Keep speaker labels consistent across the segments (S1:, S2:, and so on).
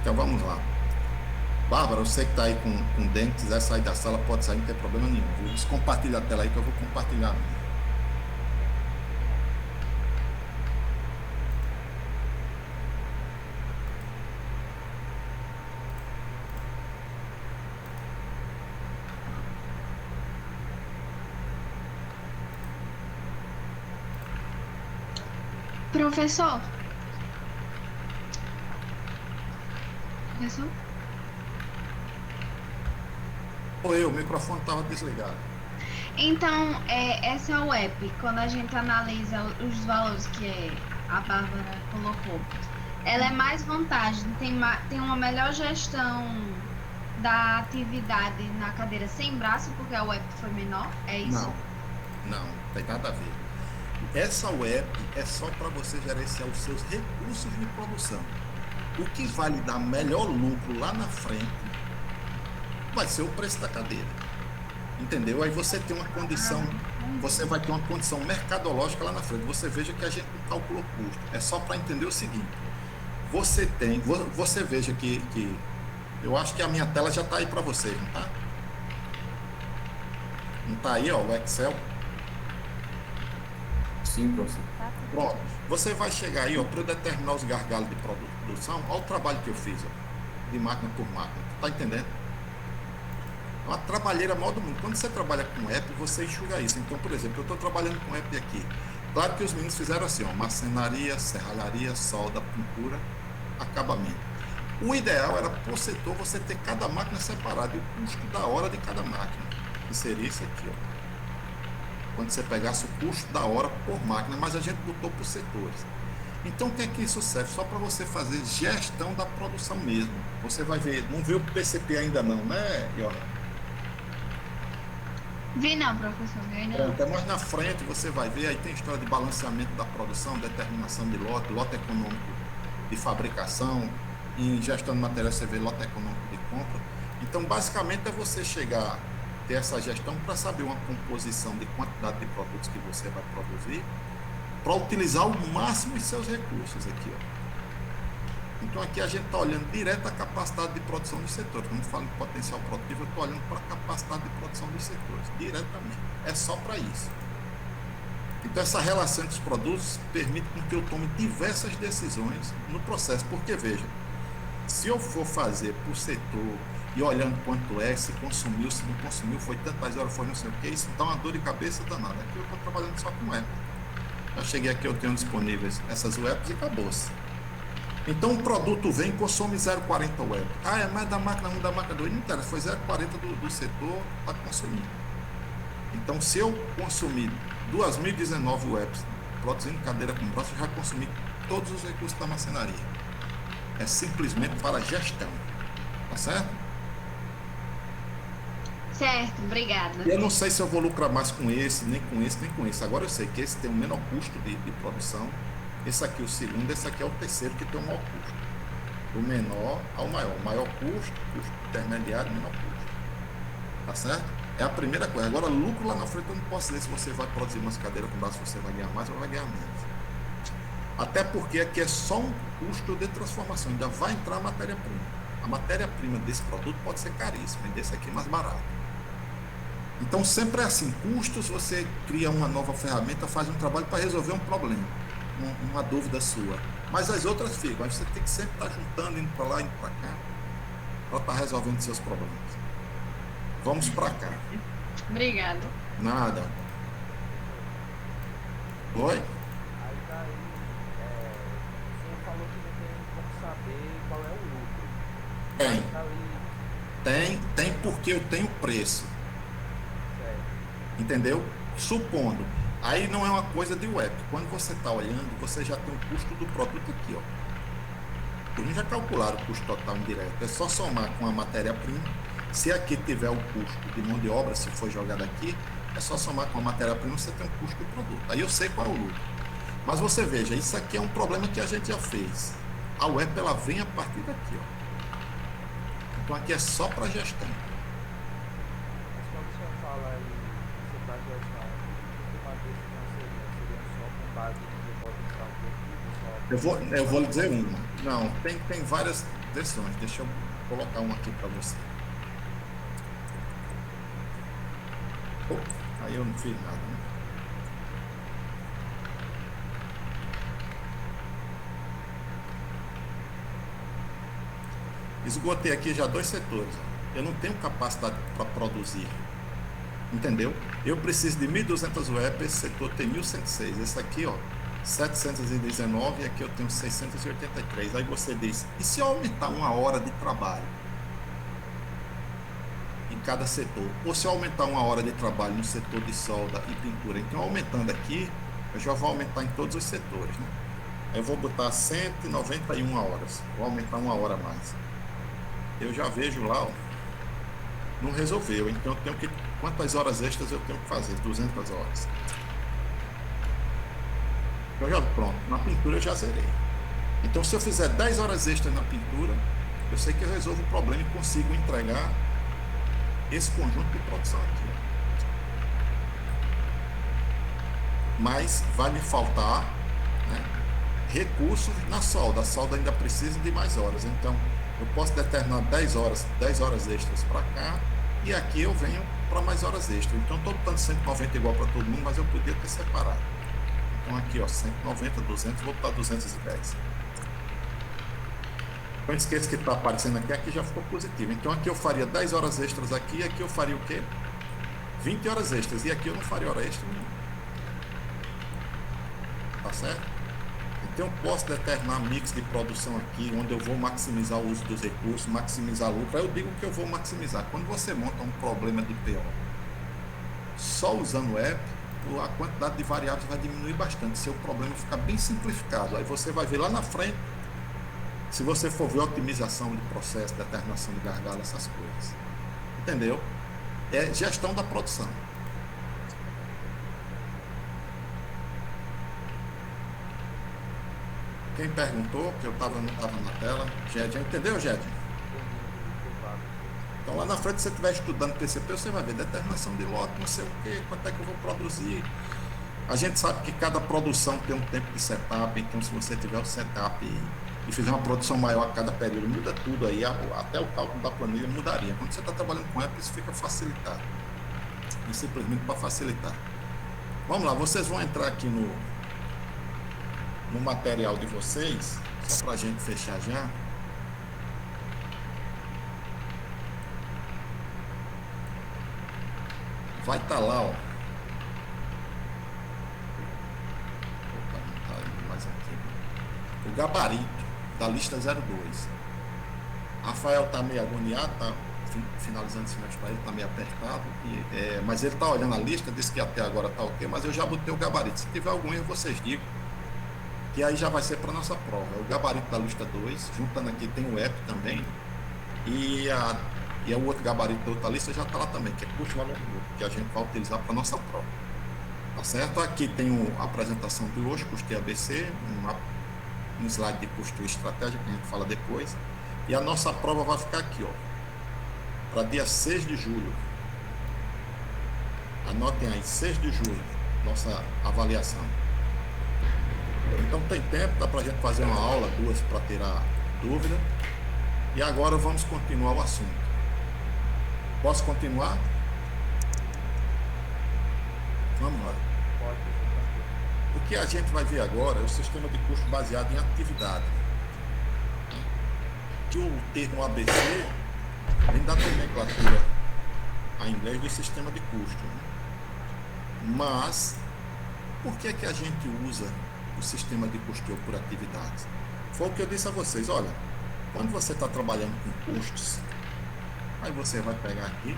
S1: Então vamos lá. Bárbara, você que está aí com dengue, quiser sair da sala, pode sair, não tem problema nenhum. Viu? Compartilha a tela aí que eu vou compartilhar a minha.
S2: Professor? Professor?
S1: Oi, o microfone estava desligado.
S2: Então, essa é o app, quando a gente analisa os valores que a Bárbara colocou, ela é mais vantagem, tem uma melhor gestão da atividade na cadeira sem braço, porque o app foi menor, é isso?
S1: Não, não, tem nada a ver. Essa web é só para você gerenciar os seus recursos de produção. O que vai lhe dar melhor lucro lá na frente vai ser o preço da cadeira. Entendeu? Aí você tem uma condição, você vai ter uma condição mercadológica lá na frente. Você veja que a gente não calculou custo. É só para entender o seguinte: você veja que eu acho que a minha tela já está aí para vocês, não está? Não está aí, ó, o Excel?
S3: Sim, professor.
S1: Pronto. Você vai chegar aí, ó, para eu determinar os gargalos de produção, olha o trabalho que eu fiz, ó, de máquina por máquina. Tá entendendo? É uma trabalheira maior do mundo. Quando você trabalha com app, você enxuga isso. Então, por exemplo, eu estou trabalhando com app aqui. Claro que os meninos fizeram assim, ó, marcenaria, serralharia, solda, pintura, acabamento. O ideal era, por setor, você ter cada máquina separada e o custo da hora de cada máquina. Que seria isso aqui, ó. Quando você pegasse o custo da hora por máquina, mas a gente botou por setores. Então, o que é que isso serve? Só para você fazer gestão da produção mesmo. Você vai ver, não viu o PCP ainda não, né, Iona?
S2: Vi não, professor, vi ainda não.
S1: Até mais na frente você vai ver, aí tem história de balanceamento da produção, determinação de lote econômico de fabricação, em gestão de materiais você vê lote econômico de compra. Então, basicamente, é você chegar, ter essa gestão para saber uma composição de quantidade de produtos que você vai produzir, para utilizar ao máximo os seus recursos aqui, ó. Então, aqui a gente está olhando direto a capacidade de produção dos setores. Quando eu falo em potencial produtivo, eu estou olhando para a capacidade de produção dos setores, diretamente. É só para isso. Então, essa relação entre os produtos permite que eu tome diversas decisões no processo. Porque, veja, se eu for fazer por setor e olhando quanto é, se consumiu, se não consumiu, foi tantas horas, foi não sei o que, isso dá uma dor de cabeça danada. Aqui eu estou trabalhando só com app. Eu cheguei aqui, eu tenho disponíveis essas webs e acabou-se. Então, o produto vem e consome 0,40 web. Ah, é mais da máquina 1, da máquina 2. Não interessa, foi 0,40 do setor para consumir. Então, se eu consumir 2.019 webs produzindo cadeira com braço, eu já consumi todos os recursos da marcenaria. É simplesmente para gestão. Tá certo?
S2: Certo, obrigada.
S1: Eu não sei se eu vou lucrar mais com esse, nem com esse, nem com esse. Agora eu sei que esse tem o menor custo de produção. Esse aqui é o segundo, esse aqui é o terceiro que tem o maior custo. Do menor ao maior. Maior custo, custo intermediário, menor custo. Tá certo? É a primeira coisa. Agora, lucro lá na frente eu não posso dizer se você vai produzir umas cadeiras com braço, você vai ganhar mais ou vai ganhar menos. Até porque aqui é só um custo de transformação. Ainda vai entrar a matéria-prima. A matéria-prima desse produto pode ser caríssima, e desse aqui é mais barato. Então, sempre é assim. Custos, você cria uma nova ferramenta, faz um trabalho para resolver um problema. Uma dúvida sua. Mas as outras ficam. Aí você tem que sempre estar juntando, indo para lá, indo para cá, para estar resolvendo seus problemas. Vamos para cá.
S2: Obrigada.
S1: Nada. Oi?
S4: Aí daí, o senhor falou que não tem como saber qual é o lucro.
S1: Tem.
S4: Tá ali,
S1: Tem porque eu tenho preço.
S4: certo.
S1: Entendeu? Supondo. Aí não é uma coisa de web. Quando você está olhando, você já tem o custo do produto aqui, ó. Eles já calcularam o custo total indireto. É só somar com a matéria-prima. Se aqui tiver o custo de mão de obra, se for jogado aqui, é só somar com a matéria-prima, você tem o custo do produto. Aí eu sei qual é o lucro. Mas você veja, isso aqui é um problema que a gente já fez. A web, ela vem a partir daqui, ó. Então aqui é só para gestão.
S4: Mas quando o senhor fala aí, você está gestão, uma decisão seria só com base no potencial produtivo, só...
S1: Eu vou lhe dizer uma. Não, tem várias versões. Deixa eu colocar uma aqui para você. Aí eu não fiz nada, né? Esgotei aqui já 2 setores. Eu não tenho capacidade para produzir. Entendeu? Eu preciso de 1.200 web, esse setor tem 1.106. Esse aqui, ó, 719 e aqui eu tenho 683. Aí você diz, e se eu aumentar 1 hora de trabalho em cada setor? Ou se eu aumentar 1 hora de trabalho no setor de solda e pintura? Então, aumentando aqui, eu já vou aumentar em todos os setores, né? Eu vou botar 191 horas. Vou aumentar 1 hora a mais. Eu já vejo lá, ó, não resolveu. Então, eu tenho que... Quantas horas extras eu tenho que fazer? 200 horas. Eu já, pronto, na pintura eu já zerei. Então, se eu fizer 10 horas extras na pintura, eu sei que eu resolvo o problema e consigo entregar esse conjunto de produção aqui. Mas vai me faltar, né, recursos na solda. A solda ainda precisa de mais horas. Então, eu posso determinar 10 horas extras para cá e aqui eu venho para mais horas extras. Então, estou botando 190 igual para todo mundo, mas eu podia ter separado. Então, aqui, ó, 190, 200, vou botar 210. Não esqueça que está aparecendo aqui já ficou positivo. Então, aqui eu faria 10 horas extras aqui, aqui eu faria o quê? 20 horas extras. E aqui eu não faria hora extra nenhuma. Tá certo? Então, eu posso determinar mix de produção aqui, onde eu vou maximizar o uso dos recursos, maximizar o lucro. Aí eu digo que eu vou maximizar. Quando você monta um problema de PO só usando o app, a quantidade de variáveis vai diminuir bastante. Seu problema fica bem simplificado. Aí você vai ver lá na frente, se você for ver otimização de processo, determinação de gargalo, essas coisas. Entendeu? É gestão da produção. Quem perguntou, que eu não estava na tela, Ged, entendeu, Ged? Então lá na frente, se você estiver estudando PCP, você vai ver determinação de lote, não sei o que, quanto é que eu vou produzir. A gente sabe que cada produção tem um tempo de setup, então se você tiver o setup e fizer uma produção maior a cada período, muda tudo aí, até o cálculo da planilha mudaria. Quando você está trabalhando com app, isso fica facilitado. E simplesmente para facilitar. Vamos lá, vocês vão entrar aqui no material de vocês, só para a gente fechar já. Vai estar lá, ó. Opa, não tá mais aqui. O gabarito da lista 02. Rafael está meio agoniado, tá finalizando esse semestre para ele, está meio apertado, mas ele está olhando a lista, disse que até agora está ok, mas eu já botei o gabarito. Se tiver algum erro, vocês digam, que aí já vai ser para nossa prova. O gabarito da lista 2, juntando aqui tem o app também, e o outro gabarito da outra lista já está lá também, que é custo valor que a gente vai utilizar para nossa prova. Tá certo? Aqui tem a apresentação de hoje, custo ABC, um slide de custo e estratégia, que a gente fala depois. E a nossa prova vai ficar aqui, ó, para dia 6 de julho. Anotem aí, 6 de julho, nossa avaliação. Então tem tempo, dá para a gente fazer uma aula, 2 para tirar dúvida. E agora vamos continuar o assunto. Posso continuar? Vamos lá. O que a gente vai ver agora é o sistema de custo baseado em atividade. Que o termo ABC vem da nomenclatura em inglês do sistema de custo. Mas, por que a gente usa o sistema de custeio por atividades? Foi o que eu disse a vocês, olha, quando você está trabalhando com custos, aí você vai pegar aqui,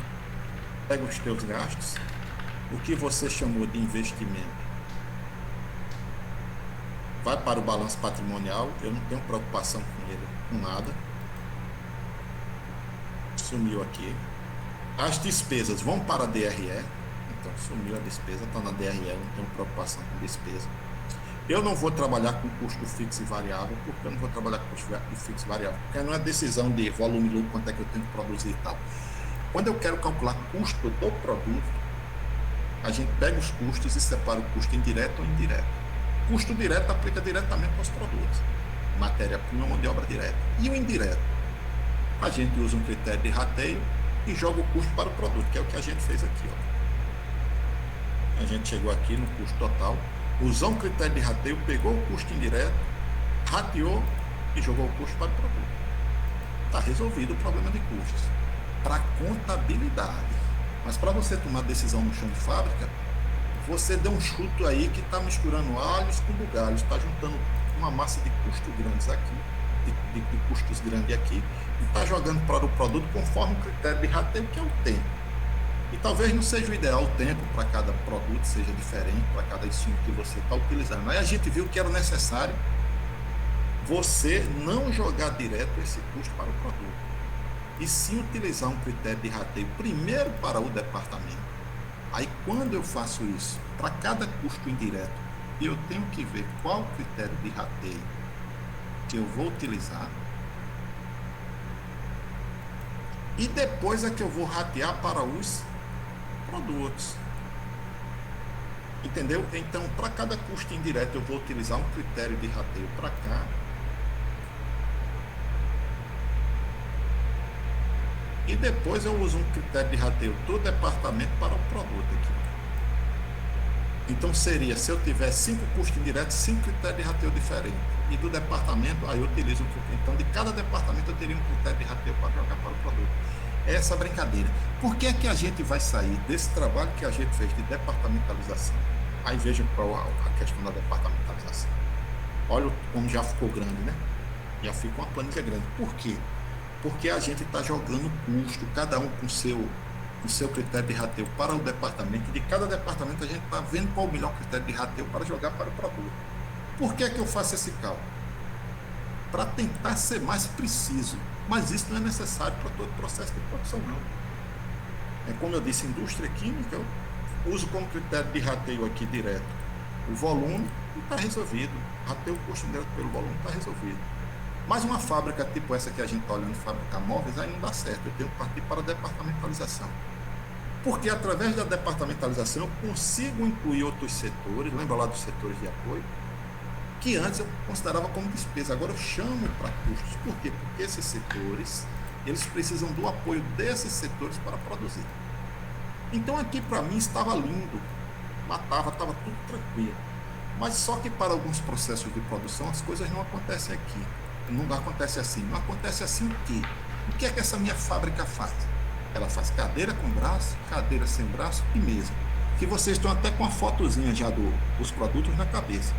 S1: pega os teus gastos, o que você chamou de investimento, vai para o balanço patrimonial, eu não tenho preocupação com ele, com nada, sumiu aqui. As despesas vão para a DRE, então sumiu a despesa, está na DRE, eu não tenho preocupação com despesa. Eu não vou trabalhar com custo fixo e variável, porque eu não vou trabalhar com custo fixo e variável, porque não é decisão de volume e lucro, quanto é que eu tenho que produzir e tal. Quando eu quero calcular custo do produto, a gente pega os custos e separa o custo indireto ou indireto. Custo direto aplica diretamente aos produtos. matéria-prima, mão de obra direta. E o indireto? A gente usa um critério de rateio e joga o custo para o produto, que é o que a gente fez aqui. Ó. A gente chegou aqui no custo total, usou um critério de rateio, pegou o custo indireto, rateou e jogou o custo para o produto. Está resolvido o problema de custos. Para contabilidade. Mas para você tomar decisão no chão de fábrica, você deu um chuto aí que está misturando alhos com bugalhos, está juntando uma massa de custos grandes aqui, de custos grandes aqui, e está jogando para o produto conforme o critério de rateio, que é o tempo. E talvez não seja o ideal o tempo para cada produto, seja diferente para cada insumo que você está utilizando. Aí a gente viu que era necessário você não jogar direto esse custo para o produto, e sim utilizar um critério de rateio primeiro para o departamento. Aí quando eu faço isso, para cada custo indireto, eu tenho que ver qual critério de rateio que eu vou utilizar, e depois é que eu vou ratear para os produtos. Entendeu? Então, para cada custo indireto, eu vou utilizar um critério de rateio para cá, e depois eu uso um critério de rateio do departamento para o produto aqui. Então seria, se eu tiver 5 custos indiretos, 5 critérios de rateio diferentes. E do departamento, aí eu utilizo um critério. Então, de cada departamento eu teria um critério de rateio para jogar para o produto. É essa brincadeira. Por que é que a gente vai sair desse trabalho que a gente fez de departamentalização? Aí veja qual a questão da departamentalização. Olha como já ficou grande, né? Já ficou uma planilha grande. Por quê? Porque a gente está jogando custo, cada um com o seu critério de rateio para o departamento, e de cada departamento a gente está vendo qual o melhor critério de rateio para jogar para o produto. Por que é que eu faço esse cálculo? Para tentar ser mais preciso, mas isso não é necessário para todo o processo de produção, não. É como eu disse, indústria química, eu uso como critério de rateio aqui direto o volume e está resolvido. Rateio o custo direto pelo volume, está resolvido. Mas uma fábrica tipo essa que a gente está olhando, fabricar móveis, aí não dá certo. Eu tenho que partir para a departamentalização. Porque através da departamentalização eu consigo incluir outros setores, lembra lá dos setores de apoio, que antes eu considerava como despesa, agora eu chamo para custos. Por quê? Porque esses setores, eles precisam do apoio desses setores para produzir. Então aqui para mim estava lindo, estava tudo tranquilo. Mas só que para alguns processos de produção as coisas não acontecem aqui. Não acontece assim. Não acontece assim o quê? O que é que essa minha fábrica faz? Ela faz cadeira com braço, cadeira sem braço e mesa. Que vocês estão até com a fotozinha já dos produtos na cabeça.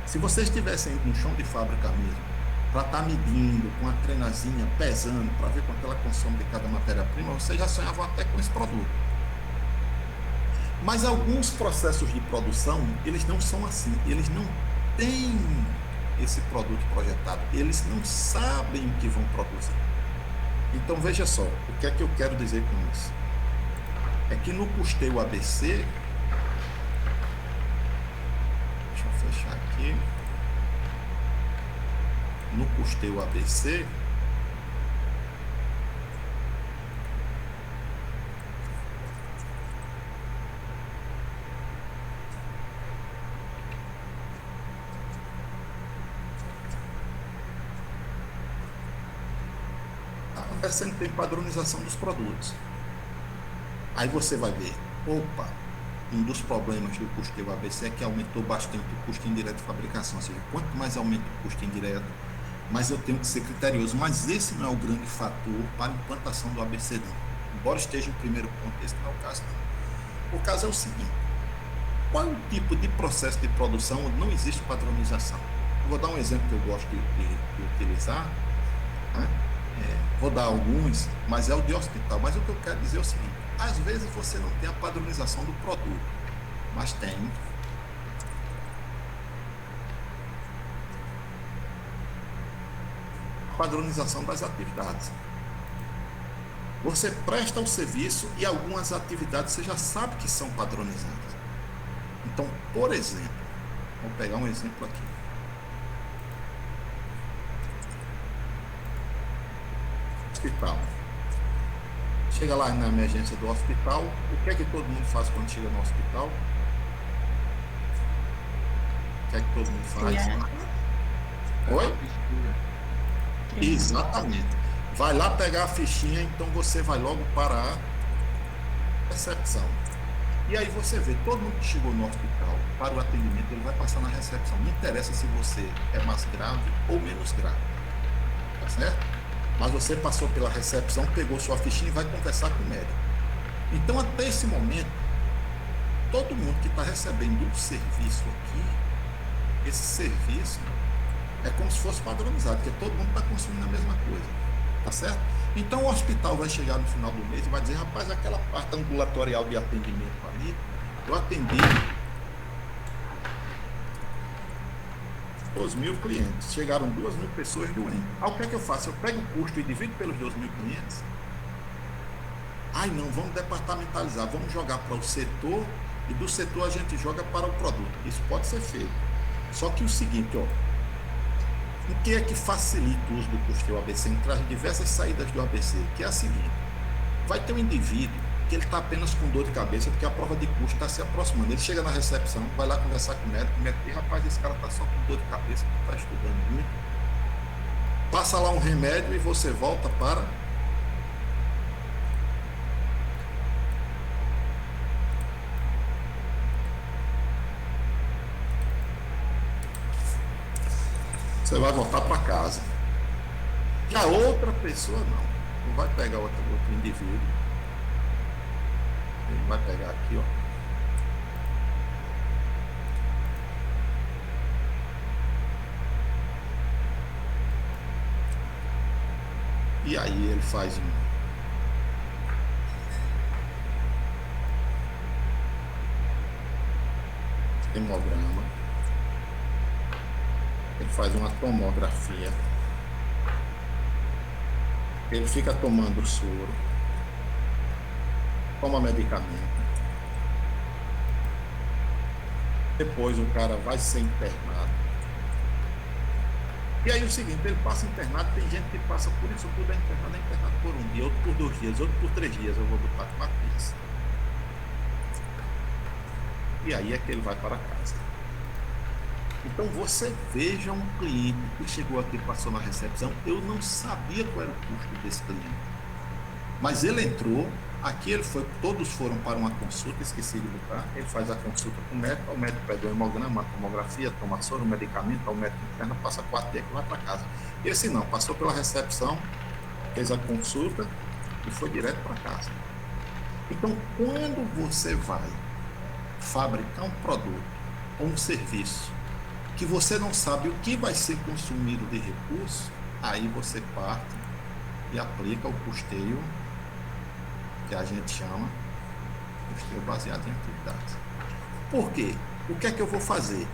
S1: Se vocês estivessem no chão de fábrica mesmo, para estar medindo, com a treinazinha, pesando, para ver quanto ela consome de cada matéria-prima, vocês já sonhavam até com esse produto. Mas alguns processos de produção, eles não são assim. Eles não têm esse produto projetado. Eles não sabem o que vão produzir. Então, veja só, o que é que eu quero dizer com isso? É que no custeio ABC, deixa eu fechar aqui, no custeio ABC, sempre tem padronização dos produtos. Aí você vai ver, opa, um dos problemas do custeio ABC é que aumentou bastante o custo indireto de fabricação, ou seja, quanto mais aumenta o custo indireto, mais eu tenho que ser criterioso, mas esse não é o grande fator para a implantação do ABC não. Embora esteja em primeiro ponto, esse não é o caso não. O caso é o seguinte, qual é o tipo de processo de produção onde não existe padronização? Eu vou dar um exemplo que eu gosto de utilizar, né? Vou dar alguns, mas é o de hospital. Mas o que eu quero dizer é o seguinte, às vezes você não tem a padronização do produto, mas tem a padronização das atividades. Você presta o serviço e algumas atividades você já sabe que são padronizadas. Então, por exemplo, vou pegar um exemplo aqui. Hospital. Chega lá na emergência do hospital, o que é que todo mundo faz quando chega no hospital? O que é que todo mundo faz? Oi? Exatamente. Vai lá pegar a fichinha, então você vai logo para a recepção. E aí você vê, todo mundo que chegou no hospital para o atendimento, ele vai passar na recepção. Não interessa se você é mais grave ou menos grave. Tá certo? Mas você passou pela recepção, pegou sua fichinha e vai conversar com o médico. Então, até esse momento, todo mundo que está recebendo um serviço aqui, esse serviço é como se fosse padronizado, porque todo mundo está consumindo a mesma coisa, tá certo? Então o hospital vai chegar no final do mês e vai dizer, rapaz, aquela parte ambulatorial de atendimento ali, eu atendi 2.000 clientes, chegaram 2.000 pessoas doentes. Aí o que é que eu faço? Eu pego o custo e divido pelos 2.000 clientes? Ai não, vamos departamentalizar, vamos jogar para o setor e do setor a gente joga para o produto. Isso pode ser feito. Só que o seguinte, ó, o que é que facilita o uso do custeio ABC entre as diversas saídas do ABC? Que é a seguinte, vai ter um indivíduo que ele está apenas com dor de cabeça porque a prova de custo está se aproximando. Ele chega na recepção, vai lá conversar com o médico diz, rapaz, esse cara está só com dor de cabeça, está estudando muito. Passa lá um remédio e você volta para... Você vai voltar para casa. E a outra pessoa não. Não vai pegar outro indivíduo. Ele vai pegar aqui, ó. E aí ele faz um hemograma. Ele faz uma tomografia, ele fica tomando soro, toma medicamento, depois o cara vai ser internado. E aí o seguinte, ele passa internado, tem gente que passa por isso tudo, é internado por um dia, outro por 2 dias, outro por 3 dias, eu vou botar 4 dias. E aí é que ele vai para casa. Então você veja um cliente que chegou aqui, passou na recepção, eu não sabia qual era o custo desse cliente, mas ele entrou, aqui ele foi, todos foram para uma consulta, esqueci de botar, ele faz a consulta com o médico pede um hemograma, uma tomografia, toma soro, um medicamento, o médico interna, passa 4 dias, vai para casa. Esse não, passou pela recepção, fez a consulta e foi direto para casa. Então quando você vai fabricar um produto ou um serviço que você não sabe o que vai ser consumido de recurso, aí você parte e aplica o custeio, que a gente chama custeio baseado em atividades. Por quê? O que é que eu vou fazer?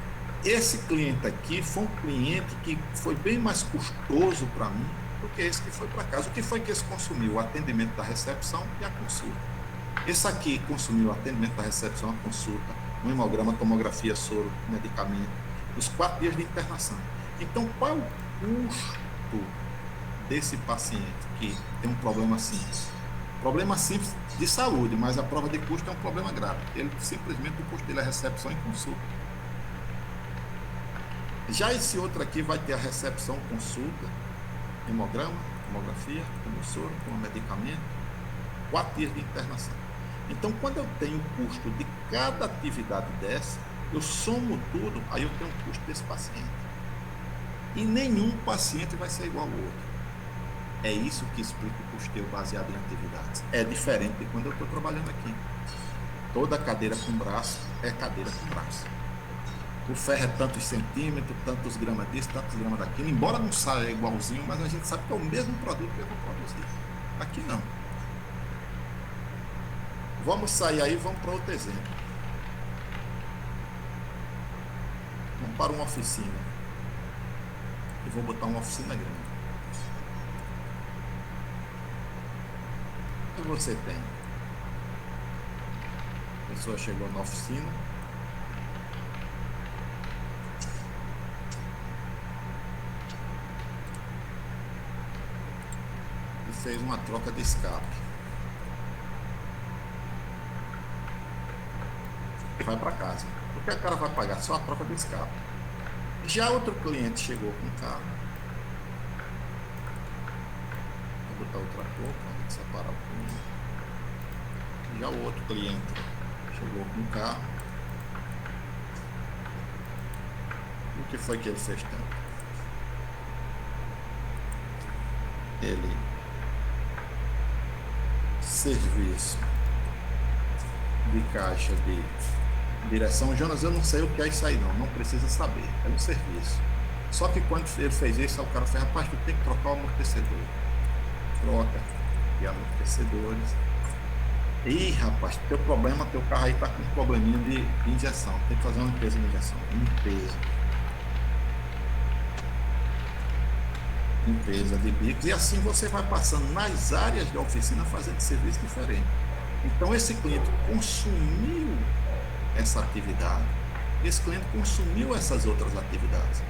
S1: Esse cliente aqui foi um cliente que foi bem mais custoso para mim do que esse que foi para casa. O que foi que esse consumiu? O atendimento da recepção e a consulta. Esse aqui consumiu o atendimento da recepção, a consulta, um hemograma, tomografia, soro, medicamento, os 4 dias de internação. Então, qual é o custo desse paciente que tem um problema simples? Problema simples de saúde, mas a prova de custo é um problema grave. Ele simplesmente, o custo dele é recepção e consulta. Já esse outro aqui vai ter a recepção, consulta, hemograma, tomografia, como soro, como medicamento, 4 dias de internação. Então, quando eu tenho o custo de cada atividade dessa, eu somo tudo, aí eu tenho o custo desse paciente. E nenhum paciente vai ser igual ao outro. É isso que explica o custeio baseado em atividades. É diferente de quando eu estou trabalhando aqui. Toda cadeira com braço é cadeira com braço. O ferro é tantos centímetros, tantos gramas disso, tantos gramas daquilo. Embora não saia igualzinho, mas a gente sabe que é o mesmo produto que eu vou produzir. Aqui não. Vamos sair aí, vamos para outro exemplo. Vamos para uma oficina. Eu vou botar uma oficina grande. O que você tem? A pessoa chegou na oficina. E fez uma troca de escape. E vai para casa. O que a cara vai pagar? Só a troca de escape. Já outro cliente chegou com o carro. Vou botar outra cor para separar o cliente. Já o outro cliente chegou com o carro. O que foi que ele fez tanto? Ele serviço de caixa de direção. Jonas, eu não sei o que é isso aí não precisa saber, é um serviço. Só que quando ele fez isso, o cara fez, rapaz, tu tem que trocar o amortecedor. Troca de amortecedores. Ih, rapaz, teu problema, teu carro aí tá com um probleminha de injeção, tem que fazer uma limpeza de injeção. Limpeza de bicos, e assim você vai passando nas áreas da oficina fazendo serviço diferente. Então esse cliente consumiu essa atividade, esse cliente consumiu essas outras atividades.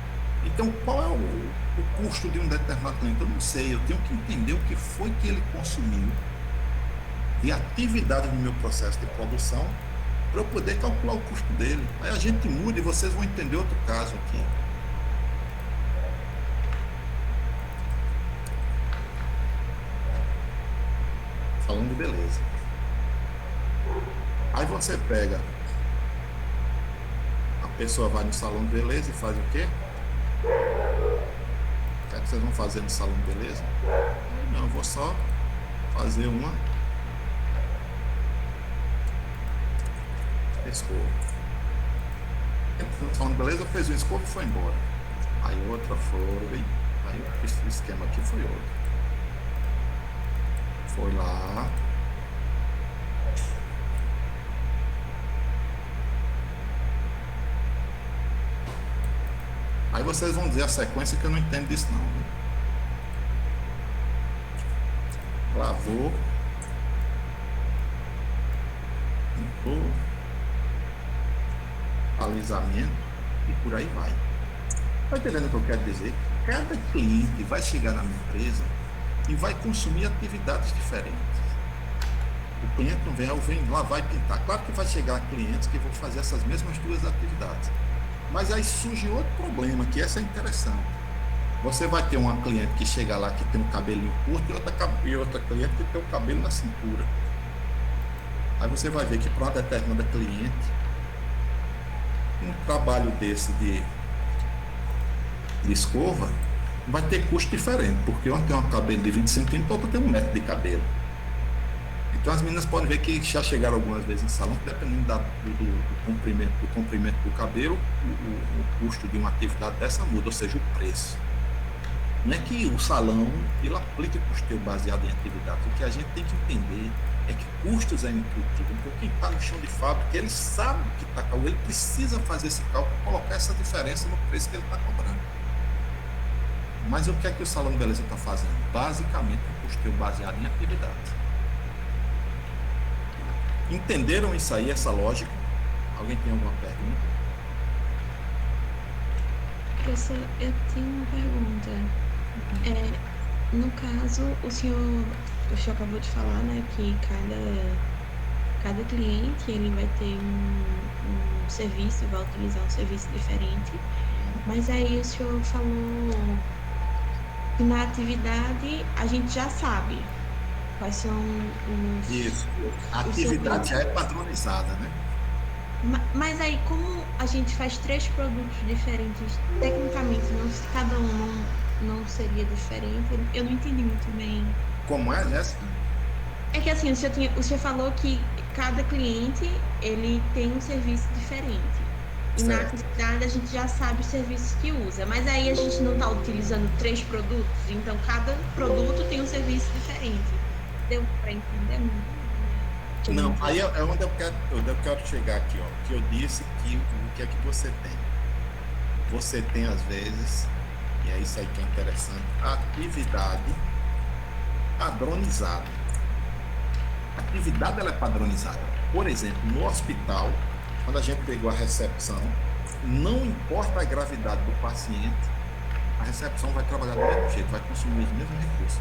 S1: Então qual é o custo de um determinado cliente? Eu não sei, eu tenho que entender o que foi que ele consumiu de atividade no meu processo de produção para eu poder calcular o custo dele. Aí a gente muda e vocês vão entender outro caso aqui. Falando de beleza. Aí você pega, a pessoa vai no salão de beleza e faz o quê? O que é que vocês vão fazer no salão de beleza? Não, eu vou só fazer uma escova. No salão de beleza fez uma escova e foi embora. Aí outra foi, aí o esquema aqui foi outro. Foi lá. Aí vocês vão dizer a sequência que eu não entendo disso não. Né? Lavou. Limpou. Alisamento. E por aí vai. Está entendendo o que eu quero dizer? Cada cliente vai chegar na minha empresa e vai consumir atividades diferentes. O cliente não vem lá, vai pintar. Claro que vai chegar clientes que vão fazer essas mesmas duas atividades. Mas aí surge outro problema, que essa é interessante. Você vai ter uma cliente que chega lá que tem um cabelinho curto e outra cliente que tem o cabelo na cintura. Aí você vai ver que para uma determinada cliente, um trabalho desse de escova vai ter custo diferente, porque uma tem um cabelo de 20 centímetros, outra tem 1 metro de cabelo. Então as meninas podem ver que já chegaram algumas vezes em salão, que dependendo do comprimento do cabelo, o custo de uma atividade dessa muda, ou seja, o preço. Não é que o salão ele aplica custeio baseado em atividade. O que a gente tem que entender é que custos é intuitivo. Então quem está no chão de fábrica, ele sabe que está calculando, ele precisa fazer esse cálculo, colocar essa diferença no preço que ele está cobrando. Mas o que é que o salão de beleza está fazendo? Basicamente um custeio baseado em atividades. Entenderam isso aí, essa lógica? Alguém tem alguma pergunta?
S3: Professor, eu tenho uma pergunta. No caso, o senhor acabou de falar, né, que cada cliente ele vai ter um serviço, vai utilizar um serviço diferente. Mas aí o senhor falou que na atividade a gente já sabe quais são os...
S1: Isso. A atividade já é padronizada, né?
S3: Mas aí, como a gente faz 3 produtos diferentes, tecnicamente, cada um não seria diferente? Eu não entendi muito bem.
S1: Como é, Jéssica?
S3: É que assim, o senhor falou que cada cliente, ele tem um serviço diferente. E
S1: certo.
S3: Na atividade a gente já sabe os serviços que usa. Mas aí a gente não está utilizando 3 produtos, então cada produto tem um serviço diferente. Deu para entender muito?
S1: Não, aí é onde eu quero chegar aqui, ó. Que eu disse que o que é que você tem? Você tem, às vezes, e é isso aí que é interessante, a atividade padronizada. A atividade ela é padronizada. Por exemplo, no hospital, quando a gente pegou a recepção, não importa a gravidade do paciente, a recepção vai trabalhar do mesmo jeito, vai consumir os mesmos recursos.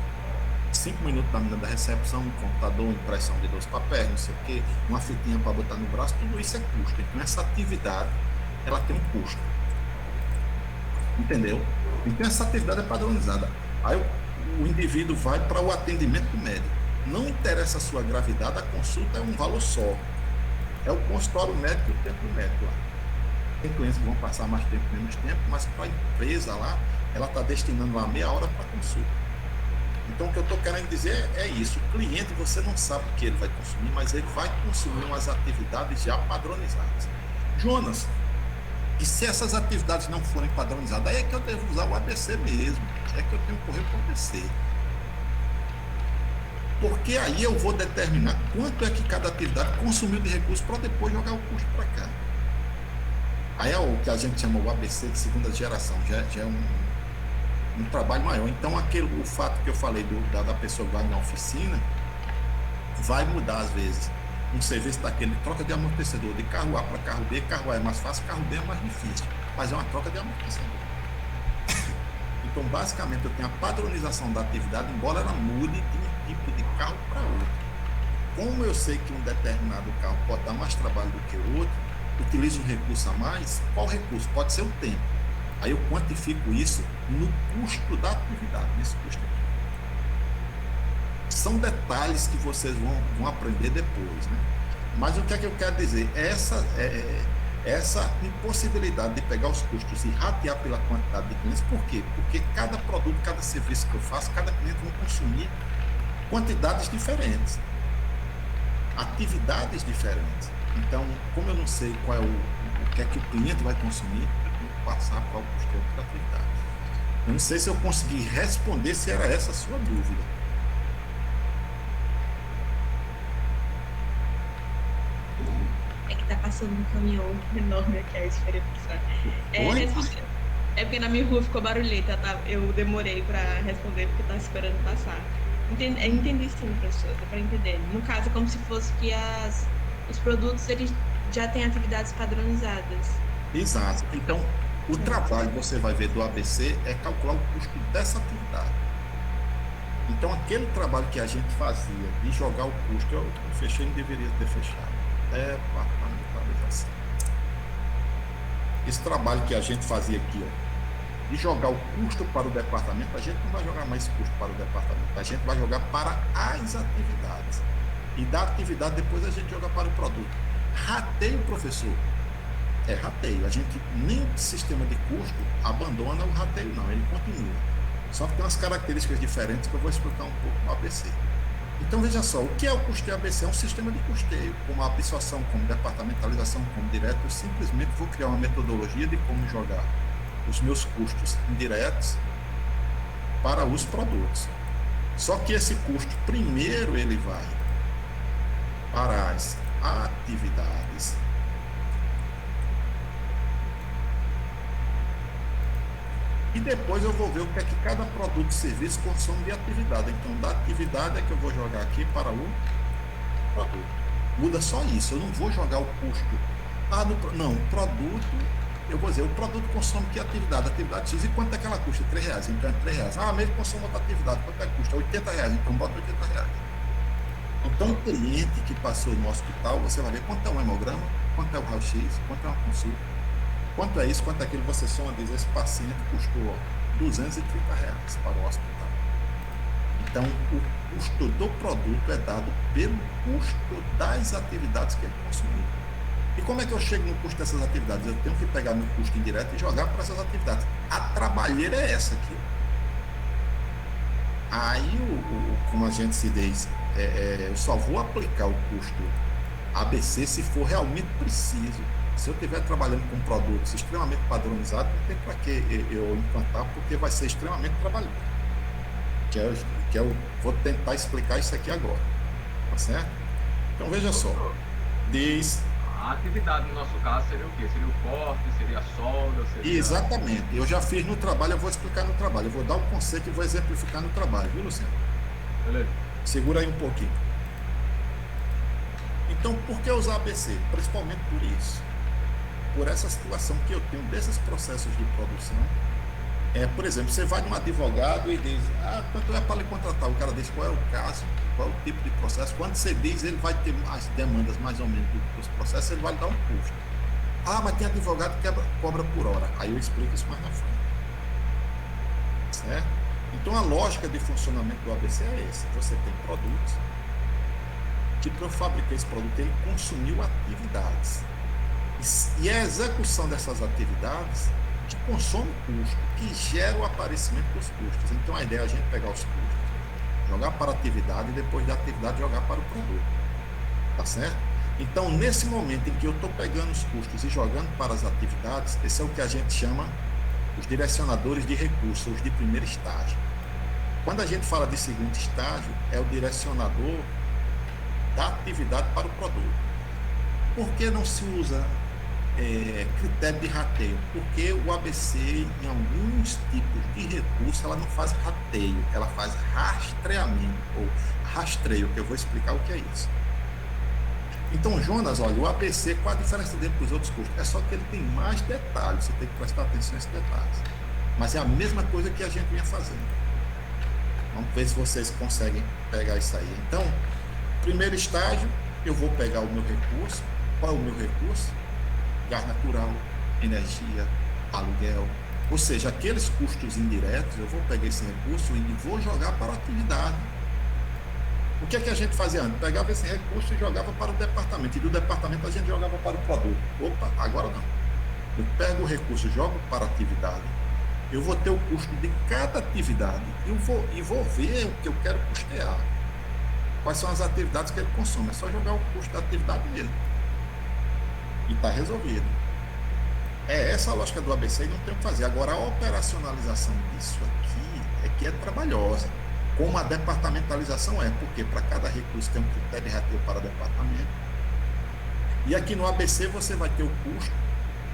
S1: 5 minutos da menina da recepção, um computador, impressão de 2 papéis, não sei o quê, uma fitinha para botar no braço, tudo isso é custo. Então essa atividade, ela tem um custo. Entendeu? Então essa atividade é padronizada. Aí o indivíduo vai para o atendimento médico. Não interessa a sua gravidade, a consulta é um valor só. É o consultório médico e o tempo médico lá. Tem clientes que vão passar mais tempo, menos tempo, mas para a empresa lá, ela está destinando lá meia hora para consulta. Então o que eu estou querendo dizer é isso. O cliente, você não sabe o que ele vai consumir, mas ele vai consumir umas atividades já padronizadas. Jonas, e se essas atividades não forem padronizadas, aí é que eu devo usar o ABC mesmo. É que eu tenho que correr para o ABC. Porque aí eu vou determinar quanto é que cada atividade consumiu de recursos para depois jogar o custo para cá. Aí é o que a gente chama o ABC de segunda geração, já é um trabalho maior. Então o fato que eu falei da pessoa que vai na oficina vai mudar às vezes. Um serviço daquele troca de amortecedor de carro A para carro B, carro A é mais fácil, carro B é mais difícil, mas é uma troca de amortecedor. Então basicamente eu tenho a padronização da atividade, embora ela mude de um tipo de carro para outro. Como eu sei que um determinado carro pode dar mais trabalho do que o outro, utilizo um recurso a mais. Qual recurso? Pode ser o tempo. Aí eu quantifico isso no custo da atividade, nesse custo aqui. São detalhes que vocês vão aprender depois, né? Mas o que é que eu quero dizer? Essa impossibilidade de pegar os custos e ratear pela quantidade de clientes. Por quê? Porque cada produto, cada serviço que eu faço, cada cliente vai consumir quantidades diferentes, atividades diferentes. Então, como eu não sei qual é o que é que o cliente vai consumir, eu tenho que passar qual o custo da atividade. Eu não sei se eu consegui responder se era essa a sua dúvida.
S3: É que tá passando um caminhão enorme aqui, a esfera é porque na minha rua ficou barulhenta, tá? Eu demorei para responder porque tava esperando passar. Entendi sim, professor, dá para entender. No caso, é como se fosse que os produtos eles já têm atividades padronizadas.
S1: Exato. Então, o trabalho, você vai ver do ABC, é calcular o custo dessa atividade. Então, aquele trabalho que a gente fazia de jogar o custo, eu fechei, não deveria ter fechado. Departamentalização. Esse trabalho que a gente fazia aqui, ó, de jogar o custo para o departamento, a gente não vai jogar mais custo para o departamento, a gente vai jogar para as atividades. E da atividade depois a gente joga para o produto. Rateio, professor? É rateio. A gente nem sistema de custo abandona o rateio, não. Ele continua. Só que tem umas características diferentes que eu vou explicar um pouco no ABC. Então, veja só, o que é o custeio ABC? É um sistema de custeio, como a absorção, como departamentalização, como direto. Eu simplesmente vou criar uma metodologia de como jogar os meus custos indiretos para os produtos. Só que esse custo, primeiro ele vai para as atividades. E depois eu vou ver o que é que cada produto e serviço consome de atividade. Então, da atividade é que eu vou jogar aqui para o produto. Muda só isso, eu não vou jogar o custo. Não, o produto, eu vou dizer, o produto consome que atividade? Atividade X, e quanto é que ela custa? R$3, então é R$3. Mesmo consome outra atividade, quanto é que custa? R$80, então bota R$80. Então, o cliente que passou no hospital, você vai ver quanto é um hemograma, quanto é o raio-x, quanto é uma consulta. Quanto é isso, quanto é aquilo, você soma, diz, esse paciente custou R$230 para o hospital. Então, o custo do produto é dado pelo custo das atividades que ele consumiu. E como é que eu chego no custo dessas atividades? Eu tenho que pegar meu custo indireto e jogar para essas atividades. A trabalheira é essa aqui. Aí, como a gente se diz, eu só vou aplicar o custo ABC se for realmente preciso. Se eu estiver trabalhando com produtos extremamente padronizados, não tem para que eu implantar, porque vai ser extremamente trabalhoso. Que eu vou tentar explicar isso aqui agora. Tá certo? Então, veja só. Diz...
S5: A atividade, no nosso caso, seria o quê? Seria o corte, seria a solda? Seria...
S1: Exatamente. Eu já fiz no trabalho, eu vou explicar no trabalho. Eu vou dar um conceito e vou exemplificar no trabalho, viu, Luciano?
S5: Beleza.
S1: Segura aí um pouquinho. Então, por que usar ABC? Principalmente por isso. Por essa situação que eu tenho desses processos de produção. Por exemplo, você vai num advogado e diz, quanto é para lhe contratar? O cara diz qual é o caso, qual é o tipo de processo. Quando você diz, ele vai ter as demandas mais ou menos dos processos, ele vai lhe dar um custo. Mas tem advogado que cobra por hora. Aí eu explico isso mais na frente. certo? Então a lógica de funcionamento do ABC é essa. Você tem produtos que, para eu fabricar esse produto, ele consumiu atividades. E a execução dessas atividades que consome custo, que gera o aparecimento dos custos. Então a ideia é a gente pegar os custos, jogar para a atividade e depois da atividade jogar para o produto. Tá certo? Então, nesse momento em que eu estou pegando os custos e jogando para as atividades, esse é o que a gente chama os direcionadores de recursos, os de primeiro estágio. Quando a gente fala de segundo estágio, é o direcionador da atividade para o produto. Por que não se usa critério de rateio? Porque o ABC, em alguns tipos de recurso, ela não faz rateio, ela faz rastreamento, ou rastreio, que eu vou explicar o que é isso. Então, Jonas, olha, o ABC, qual a diferença dele para os outros custos? É só que ele tem mais detalhes, você tem que prestar atenção nesses detalhes. Mas é a mesma coisa que a gente vinha fazendo. Vamos ver se vocês conseguem pegar isso aí. Então, primeiro estágio, eu vou pegar o meu recurso. Qual é o meu recurso? Gás natural, energia, aluguel. Ou seja, aqueles custos indiretos, eu vou pegar esse recurso e vou jogar para a atividade. O que é que a gente fazia antes? Pegava esse recurso e jogava para o departamento. E do departamento a gente jogava para o produto. Opa, agora não. Eu pego o recurso e jogo para a atividade. Eu vou ter o custo de cada atividade. E vou ver o que eu quero custear. Quais são as atividades que ele consome. É só jogar o custo da atividade dele. E está resolvido. É essa a lógica do ABC e não tem o que fazer. Agora, a operacionalização disso aqui é que é trabalhosa. Como a departamentalização é, porque para cada recurso tem um critério de rateio para departamento. E aqui no ABC você vai ter o custo,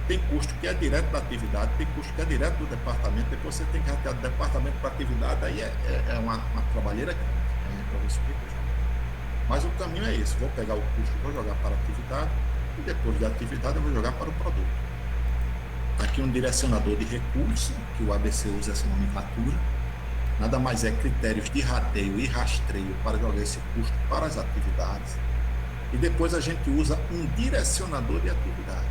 S1: tem custo que é direto da atividade, tem custo que é direto do departamento, depois você tem que ratear do departamento para a atividade, aí é uma trabalheira grande, para você explicar. Mas o caminho é esse, vou pegar o custo, vou jogar para a atividade, e depois da atividade eu vou jogar para o produto. Aqui um direcionador de recurso, que o ABC usa essa nomenclatura, nada mais é critérios de rateio e rastreio para jogar esse custo para as atividades. E depois a gente usa um direcionador de atividade.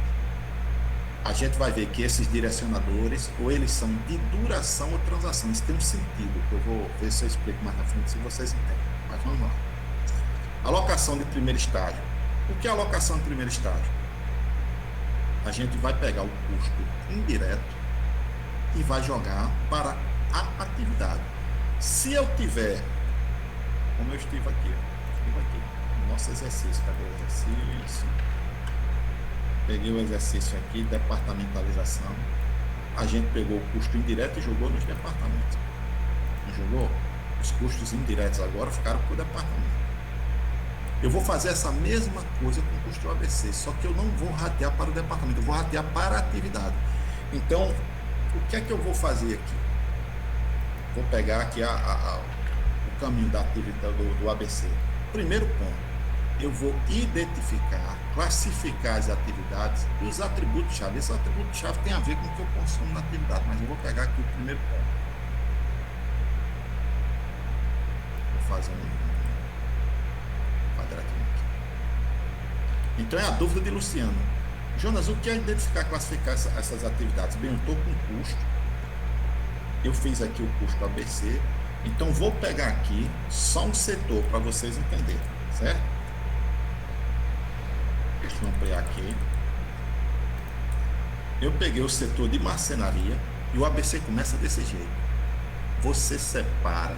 S1: A gente vai ver que esses direcionadores, ou eles são de duração ou transação. Isso tem um sentido, que eu vou ver se eu explico mais na frente, se vocês entendem. Mas vamos lá. Alocação de primeiro estágio. O que é alocação de primeiro estágio? A gente vai pegar o custo indireto e vai jogar para a atividade. Se eu tiver, como eu estive aqui, nosso exercício, cadê o exercício? Peguei o exercício aqui, departamentalização. A gente pegou o custo indireto e jogou nos departamentos. Não jogou? Os custos indiretos agora ficaram para o departamento. Eu vou fazer essa mesma coisa com o custo do ABC, só que eu não vou ratear para o departamento, eu vou ratear para a atividade. Então, o que é que eu vou fazer aqui? Vou pegar aqui o caminho da atividade do ABC. Primeiro ponto, eu vou identificar, classificar as atividades e os atributos-chave. Esse atributo-chave tem a ver com o que eu consumo na atividade, mas eu vou pegar aqui o primeiro ponto. Vou fazer um quadradinho aqui. Então é a dúvida de Luciano. Jonas, o que é identificar, classificar essas atividades? Bem, eu estou com custo. Eu fiz aqui o custo ABC. Então vou pegar aqui só um setor para vocês entenderem, certo? Deixa eu ampliar aqui. Eu peguei o setor de marcenaria e o ABC começa desse jeito. Você separa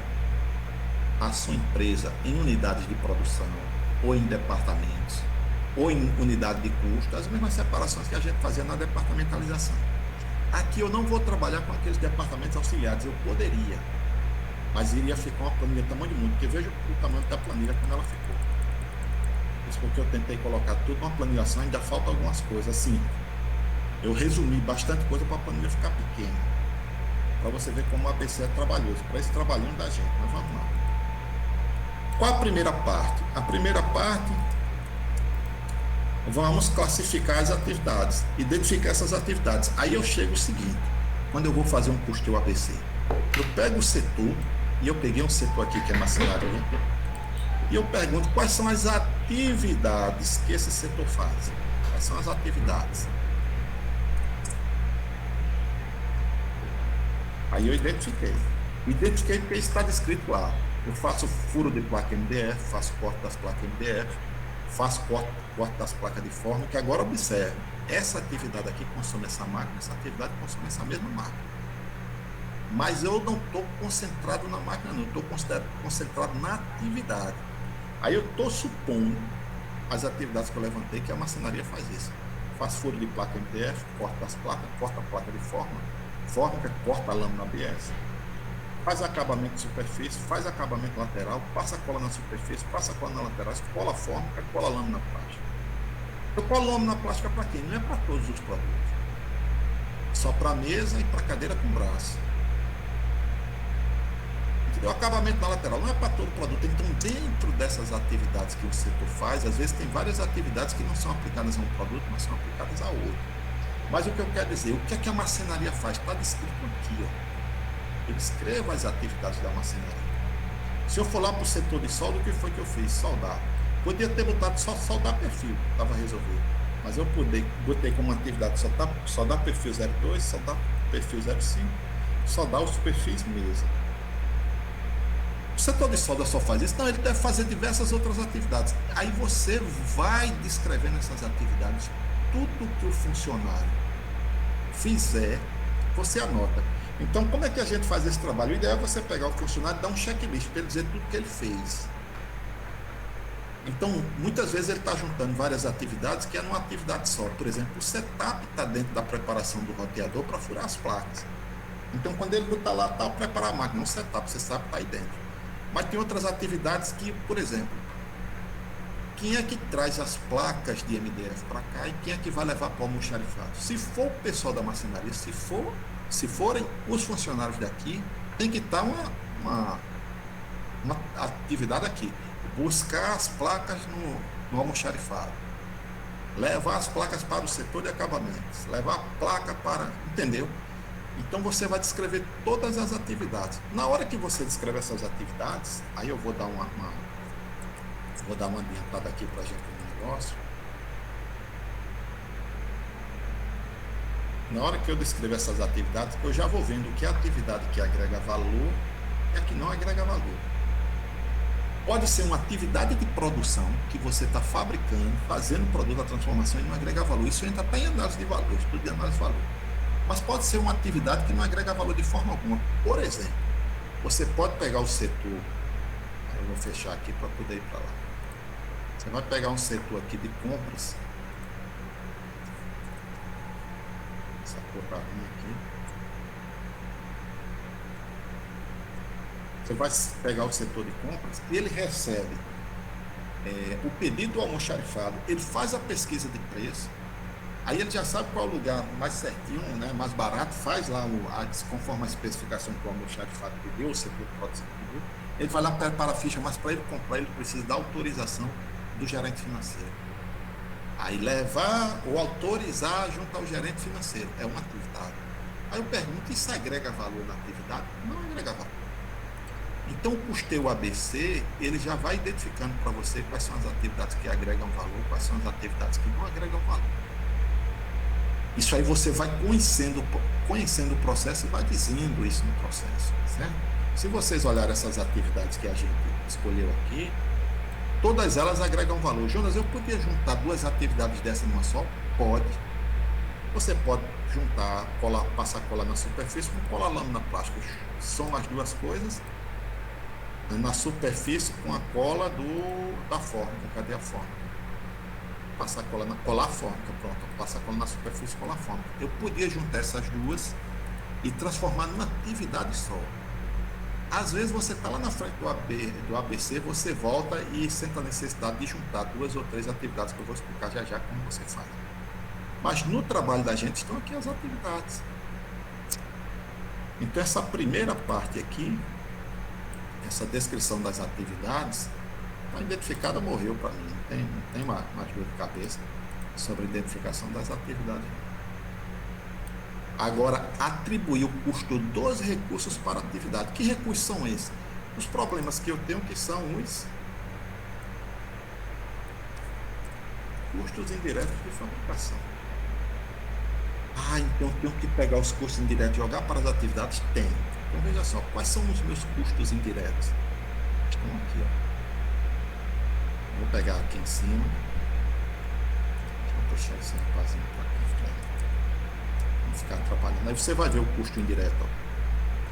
S1: a sua empresa em unidades de produção, ou em departamentos, ou em unidade de custo, as mesmas separações que a gente fazia na departamentalização. Aqui eu não vou trabalhar com aqueles departamentos auxiliares, eu poderia, mas iria ficar uma planilha tamanho de mundo, porque veja o tamanho da planilha quando ela ficou. Isso porque eu tentei colocar tudo numa planilhação, ainda falta algumas coisas, assim, eu resumi bastante coisa para a planilha ficar pequena, para você ver como o ABC é trabalhoso, para esse trabalhinho da gente, mas vamos lá. Qual a primeira parte? A primeira parte, vamos classificar as atividades, identificar essas atividades. Aí eu chego o seguinte, quando eu vou fazer um custeio ABC, eu pego o setor, e eu peguei um setor aqui que é marcenaria, e eu pergunto quais são as atividades que esse setor faz. Quais são as atividades? Aí eu identifiquei. Identifiquei porque está descrito lá. Eu faço furo de placa MDF, faço corte das placas MDF, faço corte das placas de forma, que agora observe, essa atividade aqui consome essa máquina, essa atividade consome essa mesma máquina. Mas eu não estou concentrado na máquina, não, estou concentrado na atividade. Aí eu estou supondo as atividades que eu levantei, que a marcenaria faz isso. Faz furo de placa MDF, corta as placas, corta a placa de fórmica, corta a lâmina ABS, faz acabamento de superfície, faz acabamento lateral, passa cola na superfície, passa cola na lateral, cola a fórmica, cola a lâmina plástica. Eu colo lâmina plástica para quem? Não é para todos os produtos. Só para mesa e para cadeira com braço. O acabamento na lateral não é para todo produto. Então, dentro dessas atividades que o setor faz, às vezes tem várias atividades que não são aplicadas a um produto, mas são aplicadas a outro. Mas o que eu quero dizer, o que é que a marcenaria faz? Está descrito aqui, ó. Eu descrevo as atividades da marcenaria. Se eu for lá para o setor de solda, o que foi que eu fiz? Soldar. Podia ter botado só soldar perfil, estava resolvido. Mas eu botei como atividade soldar perfil 02, soldar perfil 05, soldar os perfis mesa. O setor de solda só faz isso? Não, ele deve fazer diversas outras atividades. Aí você vai descrevendo essas atividades. Tudo que o funcionário fizer, você anota. Então, como é que a gente faz esse trabalho? O ideal é você pegar o funcionário e dar um checklist para ele dizer tudo que ele fez. Então, muitas vezes ele está juntando várias atividades que é numa atividade só. Por exemplo, o setup está dentro da preparação do roteador para furar as placas. Então, quando ele botar lá, está preparar a máquina, um setup, você sabe que está aí dentro. Mas tem outras atividades que, por exemplo, quem é que traz as placas de MDF para cá e quem é que vai levar para o almoxarifado? Se for o pessoal da marcenaria, se forem os funcionários daqui, tem que estar uma atividade aqui. Buscar as placas no almoxarifado. Levar as placas para o setor de acabamentos. Levar a placa para... Entendeu? Então você vai descrever todas as atividades. Na hora que você descreve essas atividades, aí eu vou dar uma adiantada aqui para a gente no negócio. Na hora que eu descrever essas atividades, eu já vou vendo que a atividade que agrega valor e a que não agrega valor. Pode ser uma atividade de produção que você está fabricando, fazendo o produto da transformação e não agrega valor. Isso entra até em análise de valor, estudo de análise de valor. Mas pode ser uma atividade que não agrega valor de forma alguma. Por exemplo, você pode pegar o setor, eu vou fechar aqui para poder ir para lá. Você vai pegar um setor aqui de compras, essa cor para mim aqui. Você vai pegar o setor de compras e ele recebe o pedido do almoxarifado, ele faz a pesquisa de preço. Aí ele já sabe qual é o lugar mais certinho, né, mais barato, faz lá conforme a especificação que o almoxarifado pediu, o setor de produção pediu. Ele vai lá, prepara a ficha, mas para ele comprar, ele precisa da autorização do gerente financeiro. Aí levar ou autorizar junto ao gerente financeiro, é uma atividade. Aí eu pergunto, isso agrega valor na atividade? Não agrega valor. Então o custeio ABC, ele já vai identificando para você quais são as atividades que agregam valor, quais são as atividades que não agregam valor. Isso aí você vai conhecendo o processo e vai dizendo isso no processo, certo? Se vocês olharem essas atividades que a gente escolheu aqui, todas elas agregam valor. Jonas, eu podia juntar duas atividades dessa numa só? Pode. Você pode juntar, passar cola na superfície com cola lâmina plástica. São as duas coisas. Na superfície com a cola da fórmica. Cadê a fórmica? Passar cola colar a fórmica, pronto. Passar cola na superfície, colar a fórmica. Eu podia juntar essas duas e transformar numa atividade só. Às vezes você está lá na frente do ABC, você volta e sente a necessidade de juntar duas ou três atividades que eu vou explicar já como você faz. Mas no trabalho da gente estão aqui as atividades. Então essa primeira parte aqui, essa descrição das atividades, está identificada, morreu para mim. Não tem mais dor de cabeça sobre a identificação das atividades. Agora, atribuir o custo dos recursos para a atividade. Que recursos são esses? Os problemas que eu tenho, que são os custos indiretos de fabricação. Então eu tenho que pegar os custos indiretos e jogar para as atividades? Tem. Então veja só, quais são os meus custos indiretos? Estão aqui, ó. Vou pegar aqui em cima. Deixa eu puxar esse rapazinho para aqui, para não ficar atrapalhando. Aí você vai ver o custo indireto, ó.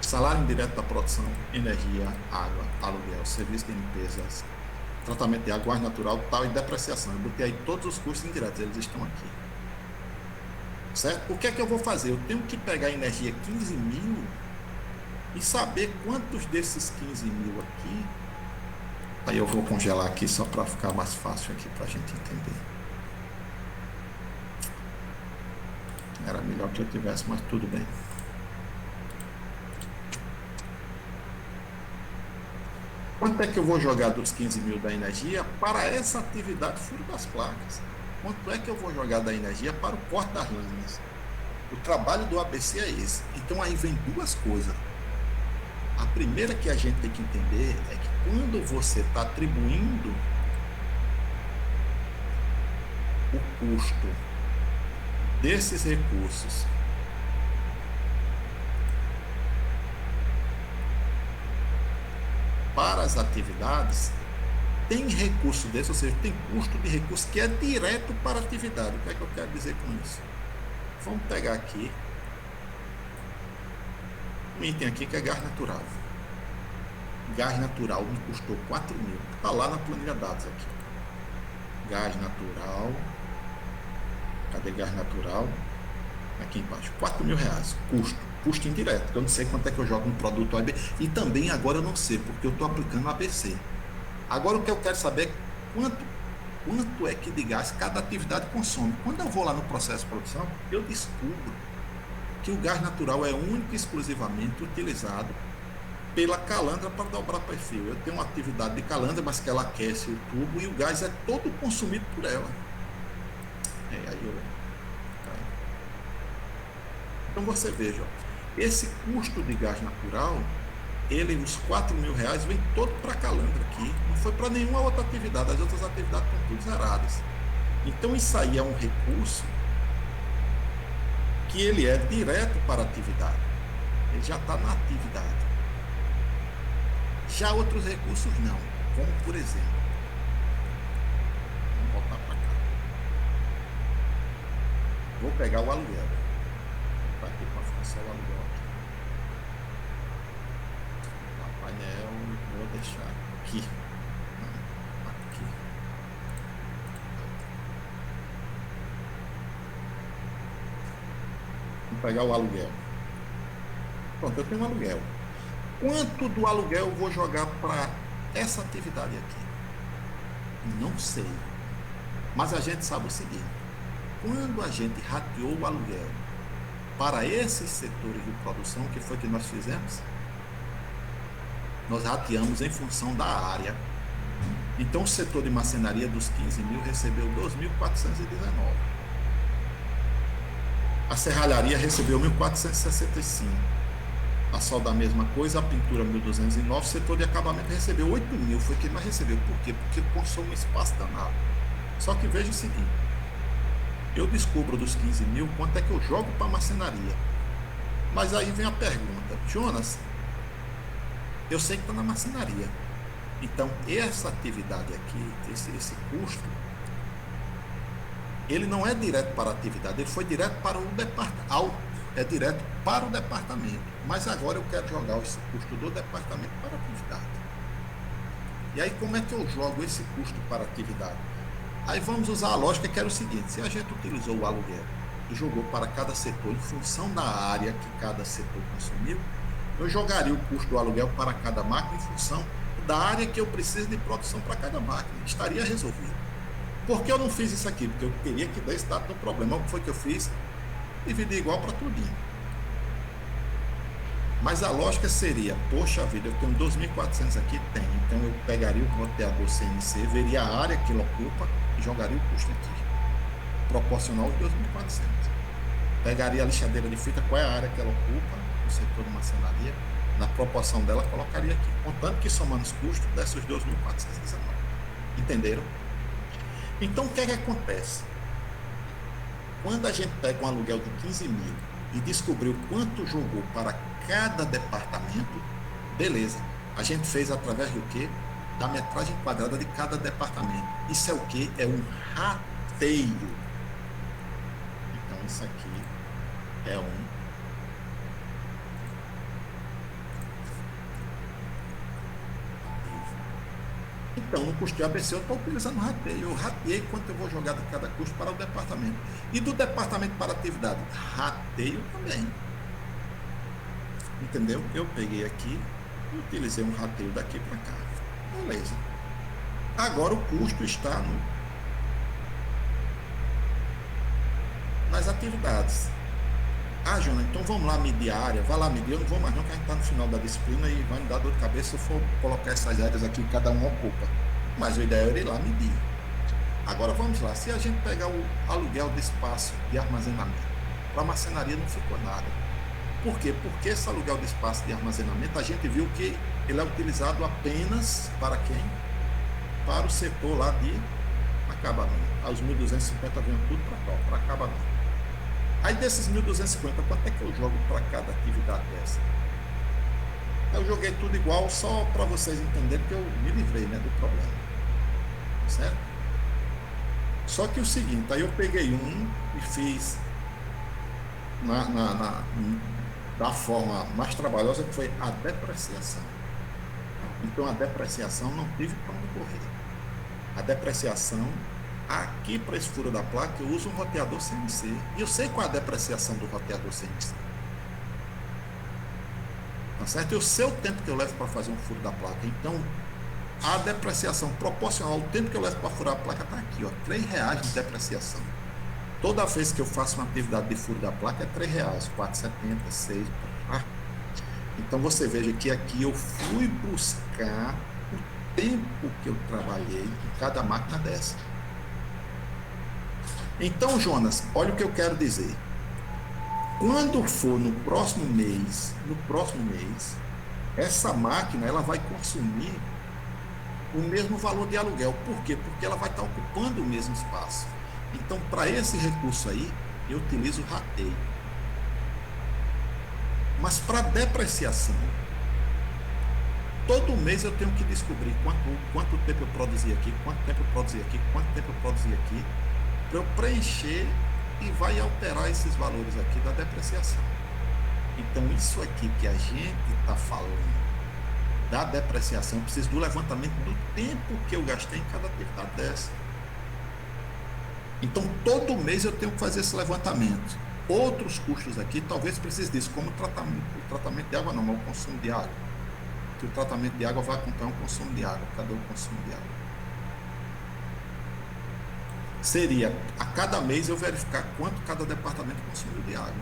S1: Salário indireto da produção, energia, água, aluguel, serviço de limpezas, tratamento de água, gás natural, tal, e depreciação. Eu botei aí todos os custos indiretos, eles estão aqui. Certo? O que é que eu vou fazer? Eu tenho que pegar a energia 15 mil e saber quantos desses 15 mil aqui. Aí eu vou congelar aqui só para ficar mais fácil aqui para a gente entender. Era melhor que eu tivesse, mas tudo bem. Quanto é que eu vou jogar dos 15 mil da energia para essa atividade furo das placas? Quanto é que eu vou jogar da energia para o corte das lâminas? O trabalho do ABC é esse. Então aí vem duas coisas. A primeira que a gente tem que entender é que quando você está atribuindo o custo desses recursos para as atividades, tem recurso desse, ou seja, tem custo de recurso que é direto para a atividade. O que é que eu quero dizer com isso? Vamos pegar aqui um item aqui que é gás natural. Gás natural me custou 4 mil. Está lá na planilha dados aqui. Gás natural. Cadê gás natural? Aqui embaixo. 4 mil reais. Custo indireto. Eu não sei quanto é que eu jogo no produto AB. E também agora eu não sei, porque eu estou aplicando ABC. Agora o que eu quero saber é quanto é que de gás cada atividade consome. Quando eu vou lá no processo de produção, eu descubro que o gás natural é único e exclusivamente utilizado pela calandra para dobrar perfil. Eu tenho uma atividade de calandra, mas que ela aquece o tubo e o gás é todo consumido por ela. Então você veja, esse custo de gás natural, os 4 mil reais vem todo para a calandra aqui, não foi para nenhuma outra atividade, as outras atividades estão todas zeradas. Então isso aí é um recurso que ele é direto para a atividade, ele já está na atividade. Já outros recursos não, como por exemplo, vamos voltar para cá, vou pegar o aluguel, para aqui para ficar só o aluguel aqui, o painel, vou deixar aqui, aqui, vou pegar o aluguel, pronto, eu tenho um aluguel. Quanto do aluguel eu vou jogar para essa atividade aqui? Não sei. Mas a gente sabe o seguinte: quando a gente rateou o aluguel para esses setores de produção, que foi que nós fizemos? Nós rateamos em função da área. Então o setor de marcenaria dos 15 mil recebeu 2.419. A serralharia recebeu 1.465. A solda a mesma coisa, a pintura 1.209, o setor de acabamento recebeu 8 mil, foi quem mais recebeu. Por quê? Porque consome um espaço danado. Só que veja o seguinte, eu descubro dos 15 mil quanto é que eu jogo para a marcenaria. Mas aí vem a pergunta, Jonas, eu sei que está na marcenaria. Então, essa atividade aqui, esse custo, ele não é direto para a atividade, ele foi direto para o departamento. É direto para o departamento, mas agora eu quero jogar esse custo do departamento para a atividade. E aí como é que eu jogo esse custo para a atividade? Aí vamos usar a lógica que era o seguinte: se a gente utilizou o aluguel e jogou para cada setor em função da área que cada setor consumiu, eu jogaria o custo do aluguel para cada máquina em função da área que eu preciso de produção para cada máquina. Estaria resolvido. Por que eu não fiz isso aqui? Porque eu teria que dar esse dado do problema. O que foi que eu fiz? Dividir igual para tudinho. Mas a lógica seria, poxa vida, eu tenho 2.400 aqui, tem. Então eu pegaria o roteador CNC, veria a área que ele ocupa e jogaria o custo aqui, proporcional aos 2.400. Pegaria a lixadeira de fita, qual é a área que ela ocupa no setor de marcenaria, na proporção dela, colocaria aqui. Contanto que somando os custos, desse os 2.419. Entenderam? Então o que é que acontece? Quando a gente pega um aluguel de 15 mil e descobriu quanto jogou para cada departamento, beleza. A gente fez através do quê? Da metragem quadrada de cada departamento. Isso é o quê? É um rateio. Então, isso aqui é um Então, no custo de ABC, eu estou utilizando o rateio. Eu rateei quanto eu vou jogar de cada custo para o departamento. E do departamento para a atividade, rateio também. Entendeu? Eu peguei aqui e utilizei um rateio daqui para cá. Beleza. Agora o custo está nas atividades. Ah, Jonas, então vamos lá medir a área. Vai lá medir. Eu não vou mais não, que a gente está no final da disciplina e vai me dar dor de cabeça se eu for colocar essas áreas aqui, cada um ocupa. Mas a ideia era ir lá medir. Agora vamos lá. Se a gente pegar o aluguel de espaço de armazenamento, para a marcenaria não ficou nada. Por quê? Porque esse aluguel de espaço de armazenamento, a gente viu que ele é utilizado apenas para quem? Para o setor lá de acabamento. Os 1.250 vinham tudo para acabamento. Aí desses 1.250, quanto é que eu jogo para cada atividade dessa? Eu joguei tudo igual, só para vocês entenderem que eu me livrei, né, do problema. Certo? Só que o seguinte, aí eu peguei um e fiz da forma mais trabalhosa, que foi a depreciação. Então a depreciação não tive para onde correr. A depreciação, aqui para esse furo da placa, eu uso um roteador CNC. E eu sei qual é a depreciação do roteador CNC. Tá certo? Eu sei o tempo que eu levo para fazer um furo da placa. Então, a depreciação proporcional ao tempo que eu levo para furar a placa está aqui, ó, R$3 de depreciação. Toda vez que eu faço uma atividade de furo da placa é R$3, R$4,70, R$6. Então, você veja que aqui eu fui buscar o tempo que eu trabalhei em cada máquina dessa. Então, Jonas, olha o que eu quero dizer. Quando for no próximo mês, essa máquina ela vai consumir o mesmo valor de aluguel. Por quê? Porque ela vai estar ocupando o mesmo espaço. Então, para esse recurso aí, eu utilizo o rateio. Mas para depreciação, todo mês eu tenho que descobrir quanto tempo eu produzi aqui, quanto tempo eu produzi aqui, quanto tempo eu produzi aqui, para eu preencher e vai alterar esses valores aqui da depreciação. Então, isso aqui que a gente está falando da depreciação, eu preciso do levantamento do tempo que eu gastei em cada atividade dessa. Então, todo mês eu tenho que fazer esse levantamento. Outros custos aqui, talvez precise disso, como o tratamento de água não, mas o consumo de água. Que o tratamento de água vai acompanhar o consumo de água. Cadê o consumo de água? Seria, a cada mês eu verificar quanto cada departamento consumiu de água.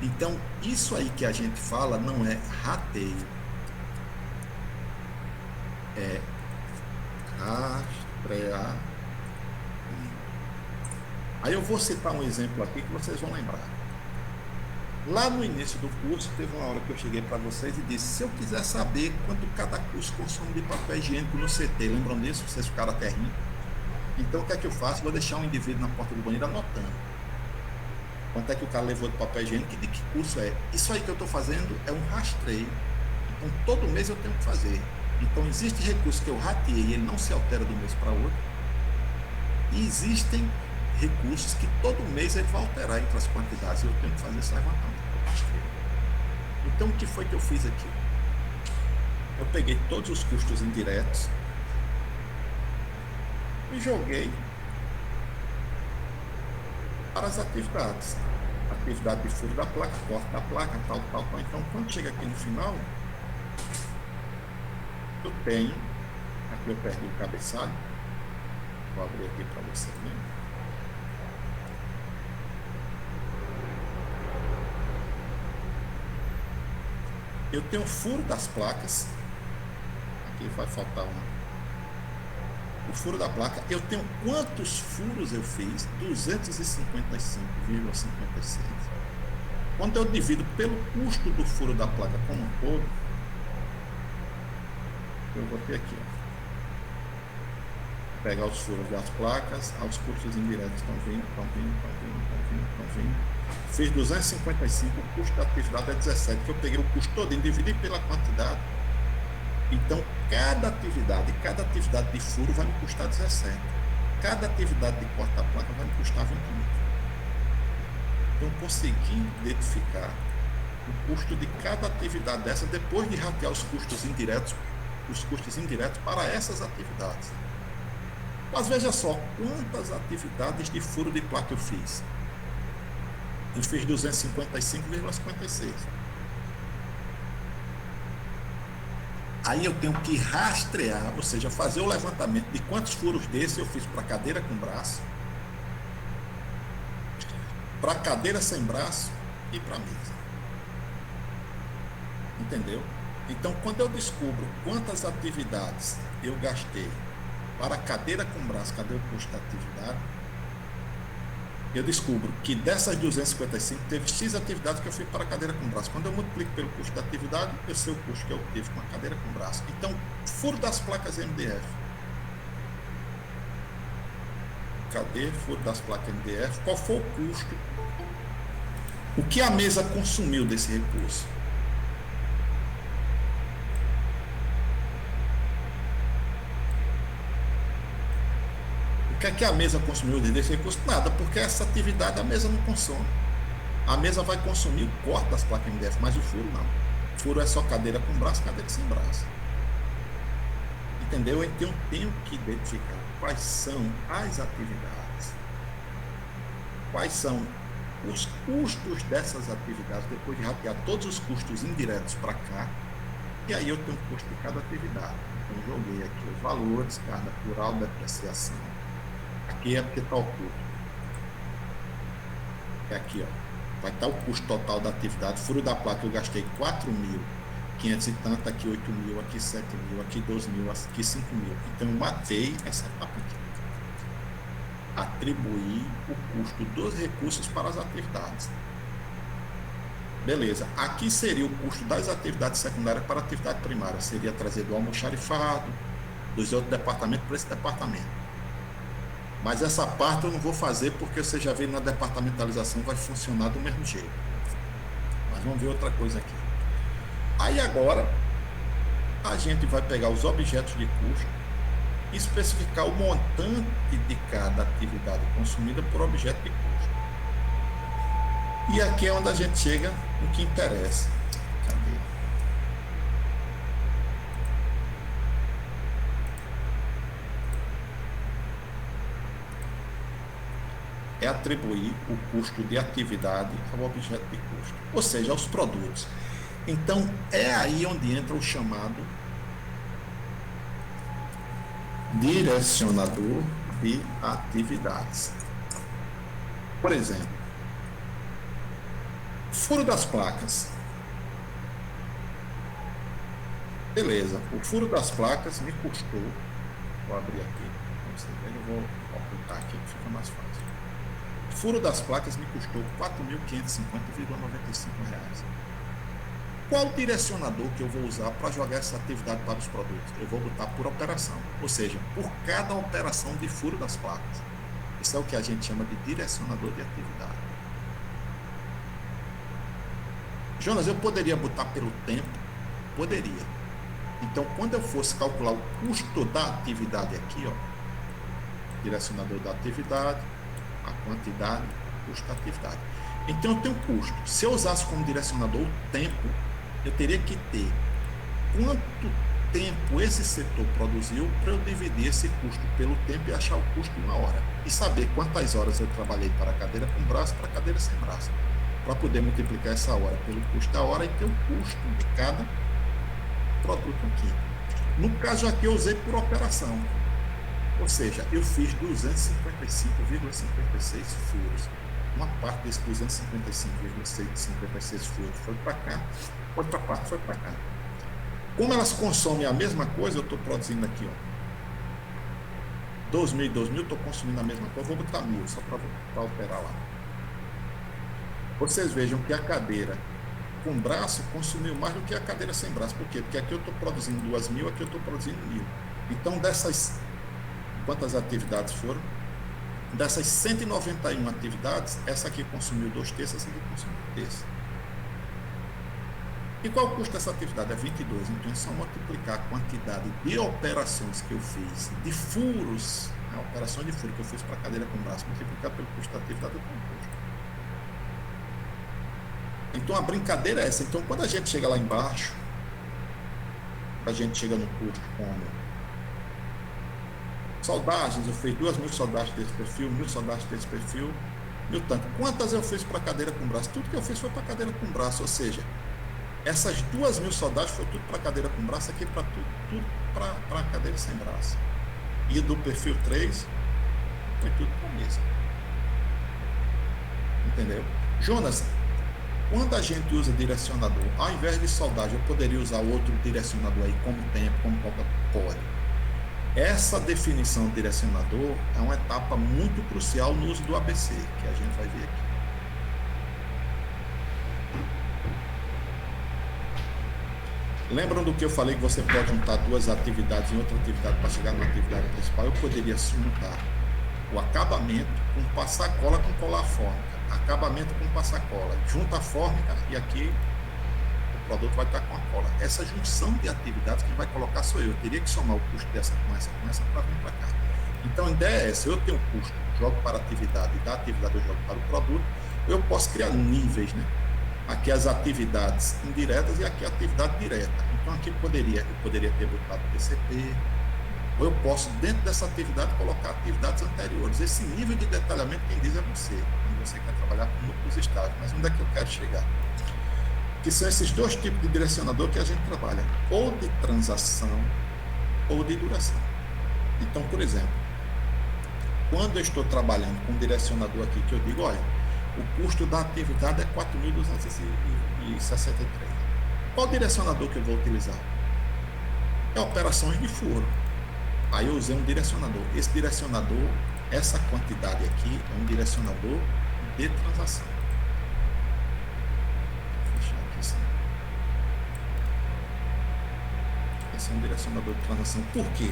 S1: Então, isso aí que a gente fala não é rateio. É rastrear. Aí eu vou citar um exemplo aqui que vocês vão lembrar. Lá no início do curso, teve uma hora que eu cheguei para vocês e disse, se eu quiser saber quanto cada curso consome de papel higiênico no CT, lembram disso? Vocês ficaram até rindo. Então, o que é que eu faço? Vou deixar um indivíduo na porta do banheiro anotando. Quanto é que o cara levou de papel higiênico e de que curso é. Isso aí que eu estou fazendo é um rastreio. Então, todo mês eu tenho que fazer. Então, existe recurso que eu rateei e ele não se altera do mês para outro. E existem recursos que todo mês ele vai alterar entre as quantidades. Eu tenho que fazer esse levantamento. Então, o que foi que eu fiz aqui? Eu peguei todos os custos indiretos e joguei para as atividades. Atividade de furo da placa, corte da placa, tal. Então, quando chega aqui no final, eu tenho, aqui eu perdi o cabeçalho, vou abrir aqui para você ver. Eu tenho o furo das placas, aqui vai faltar o furo da placa, eu tenho quantos furos eu fiz, 255,56. Quando eu divido pelo custo do furo da placa como um todo, eu vou ter aqui, ó. pegar os furos das placas, os custos indiretos estão vindo. Fiz 255, o custo da atividade é 17, que eu peguei o custo todo e dividi pela quantidade. Então, cada atividade de furo vai me custar 17. Cada atividade de corta-placa vai me custar 21. Então, eu consegui identificar o custo de cada atividade dessa depois de ratear os custos indiretos para essas atividades. Mas veja só, quantas atividades de furo de placa eu fiz? Eu fiz 255,56. Aí eu tenho que rastrear, ou seja, fazer o levantamento de quantos furos desses eu fiz para cadeira com braço, para cadeira sem braço e para mesa. Entendeu? Então, quando eu descubro quantas atividades eu gastei para cadeira com braço, cadê o custo da atividade? Eu descubro que dessas 255 teve X atividades que eu fiz para a cadeira com braço. Quando eu multiplico pelo custo da atividade, eu sei o custo que eu tive com a cadeira com braço. Então, furo das placas MDF. Cadê furo das placas MDF? Qual foi o custo? O que a mesa consumiu desse recurso? O que a mesa consumiu desse recurso? Nada, porque essa atividade a mesa não consome. A mesa vai consumir o corte das placas MDF, mas o furo não. O furo é só cadeira com braço, cadeira sem braço. Entendeu? Então eu tenho que identificar quais são as atividades, quais são os custos dessas atividades, depois de ratear todos os custos indiretos para cá, e aí eu tenho o custo de cada atividade. Então eu joguei aqui os valores, carga plural, depreciação. Aqui é porque está oculto. É aqui, ó. Vai estar o custo total da atividade. Furo da placa eu gastei 4.500 e tanto, aqui 8.000, aqui 7.000, aqui 12.000, aqui 5.000. Então eu matei essa etapa aqui. Atribuir o custo dos recursos para as atividades. Beleza. Aqui seria o custo das atividades secundárias para a atividade primária. Seria trazer do almoxarifado, dos outros departamentos para esse departamento. Mas essa parte eu não vou fazer porque você já vê na departamentalização vai funcionar do mesmo jeito. Mas vamos ver outra coisa aqui. Aí agora a gente vai pegar os objetos de custo e especificar o montante de cada atividade consumida por objeto de custo. E aqui é onde a gente chega no que interessa. Cadê? É atribuir o custo de atividade ao objeto de custo, ou seja, aos produtos. Então, é aí onde entra o chamado direcionador de atividades. Por exemplo, furo das placas. Beleza, o furo das placas me custou, vou abrir aqui, eu vou ocultar aqui que fica mais fácil. O furo das placas me custou R$ 4.550,95. Qual o direcionador que eu vou usar para jogar essa atividade para os produtos? Eu vou botar por operação, ou seja, por cada operação de furo das placas. Isso é o que a gente chama de direcionador de atividade. Jonas, eu poderia botar pelo tempo? Poderia. Então, quando eu fosse calcular o custo da atividade aqui, ó, direcionador da atividade, a quantidade, o custo da atividade. Então, eu tenho custo. Se eu usasse como direcionador o tempo, eu teria que ter quanto tempo esse setor produziu para eu dividir esse custo pelo tempo e achar o custo em uma hora. E saber quantas horas eu trabalhei para a cadeira com braço, para a cadeira sem braço. Para poder multiplicar essa hora pelo custo da hora e ter o custo de cada produto aqui. No caso aqui, eu usei por operação. Ou seja, eu fiz 255,56 furos. Uma parte desses 255,56 furos foi para cá, outra parte foi para cá. Como elas consomem a mesma coisa, eu estou produzindo aqui, ó, 2.000 e 2.000, estou consumindo a mesma coisa, vou botar 1.000 só para operar lá. Vocês vejam que a cadeira com braço consumiu mais do que a cadeira sem braço. Por quê? Porque aqui eu estou produzindo 2.000, aqui eu estou produzindo 1.000. Então, quantas atividades foram. Dessas 191 atividades, essa aqui consumiu 2/3, essa aqui consumiu 1/3. E qual o custo dessa atividade? É 22. Então é só multiplicar a quantidade de operações que eu fiz, de furos, a operação de furo que eu fiz para a cadeira com braço, multiplicar pelo custo da atividade, eu tenho um custo. Então a brincadeira é essa. Então quando a gente chega lá embaixo, a gente chega no custo como soldagens, eu fiz 2.000 soldagens desse perfil, 1.000 soldagens desse perfil, 1.000 tanto. Quantas eu fiz para a cadeira com braço? Tudo que eu fiz foi para a cadeira com braço, ou seja, essas 2.000 soldagens foi tudo para a cadeira com braço, aqui para tudo para a cadeira sem braço. E do perfil 3, foi tudo para a mesa. Entendeu? Jonas, quando a gente usa direcionador, ao invés de soldagem, eu poderia usar outro direcionador aí, como tempo, como qualquer pode. Essa definição de direcionador é uma etapa muito crucial no uso do ABC, que a gente vai ver aqui. Lembram do que eu falei que você pode juntar duas atividades em outra atividade para chegar na atividade principal? Eu poderia juntar o acabamento com passacola com colar fórmica, acabamento com passacola, junta a fórmica e aqui o produto vai estar com a cola. Essa junção de atividades quem vai colocar sou eu. Eu teria que somar o custo dessa com essa para vir para cá. Então a ideia é essa, eu tenho um custo, jogo para a atividade e da atividade eu jogo para o produto, eu posso criar níveis, né? Aqui as atividades indiretas e aqui a atividade direta. Então aqui eu poderia ter botado PCP, ou eu posso dentro dessa atividade colocar atividades anteriores. Esse nível de detalhamento quem diz é você, quando você quer trabalhar com núcleos estáveis. Mas onde é que eu quero chegar? Que são esses dois tipos de direcionador que a gente trabalha, ou de transação ou de duração. Então, por exemplo, quando eu estou trabalhando com um direcionador aqui, que eu digo, olha, o custo da atividade é 4.263. Qual direcionador que eu vou utilizar? É operações de furo. Aí eu usei um direcionador. Esse direcionador, essa quantidade aqui, é um direcionador de transação. Vou fechar aqui assim. Esse é um direcionador de transação. Por quê?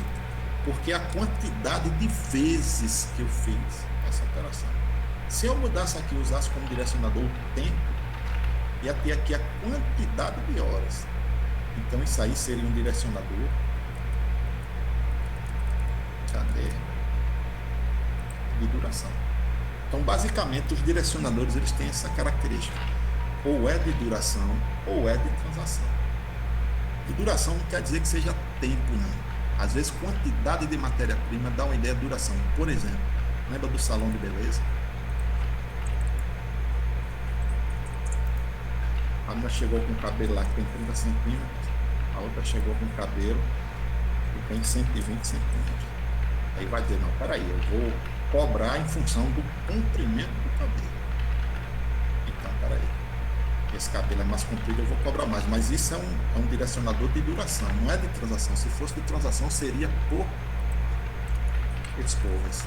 S1: Porque a quantidade de vezes que eu fiz essa operação. Se eu mudasse aqui e usasse como direcionador o tempo, ia ter aqui a quantidade de horas. Então isso aí seria um direcionador. Cadê? De duração. Então basicamente os direcionadores eles têm essa característica. Ou é de duração ou é de transação. De duração não quer dizer que seja tempo, não. Às vezes quantidade de matéria-prima dá uma ideia de duração. Por exemplo, lembra do salão de beleza? A uma chegou com o cabelo lá que tem 30 centímetros, a outra chegou com o cabelo que tem 120 centímetros. Aí vai dizer, não, peraí, eu vou cobrar em função do comprimento do cabelo. Então, peraí, esse cabelo é mais comprido, eu vou cobrar mais. Mas isso é um direcionador de duração, não é de transação. Se fosse de transação, seria por escovas.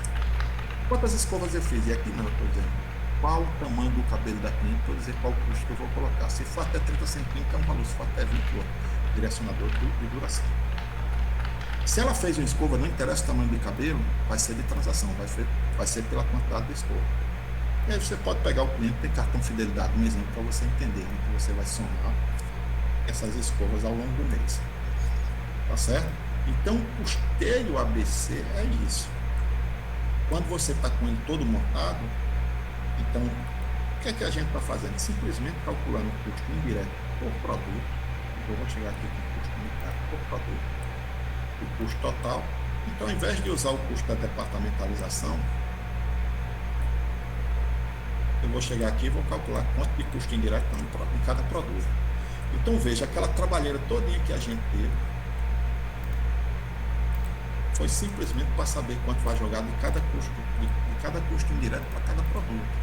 S1: Quantas escovas eu fiz? E aqui não, eu estou dizendo. Qual o tamanho do cabelo da cliente, para dizer qual o custo que eu vou colocar. Se for até 30 centímetros, é um valor. Se for até 20, direcionador de duração. Se ela fez uma escova, não interessa o tamanho do cabelo, vai ser de transação, vai ser pela quantidade de escova. E aí você pode pegar o cliente, tem cartão fidelidade, um exemplo para você entender, né, que você vai somar essas escovas ao longo do mês. Tá certo? Então, o custeio ABC é isso. Quando você está com ele todo montado, então, o que é que a gente está fazendo? Simplesmente calculando o custo indireto por produto. Eu vou chegar aqui com o custo unitário por produto, o custo total. Então, ao invés de usar o custo da departamentalização, eu vou chegar aqui e vou calcular quanto de custo indireto em cada produto. Então, veja, aquela trabalheira todinha que a gente teve foi simplesmente para saber quanto vai jogar de cada custo indireto para cada produto.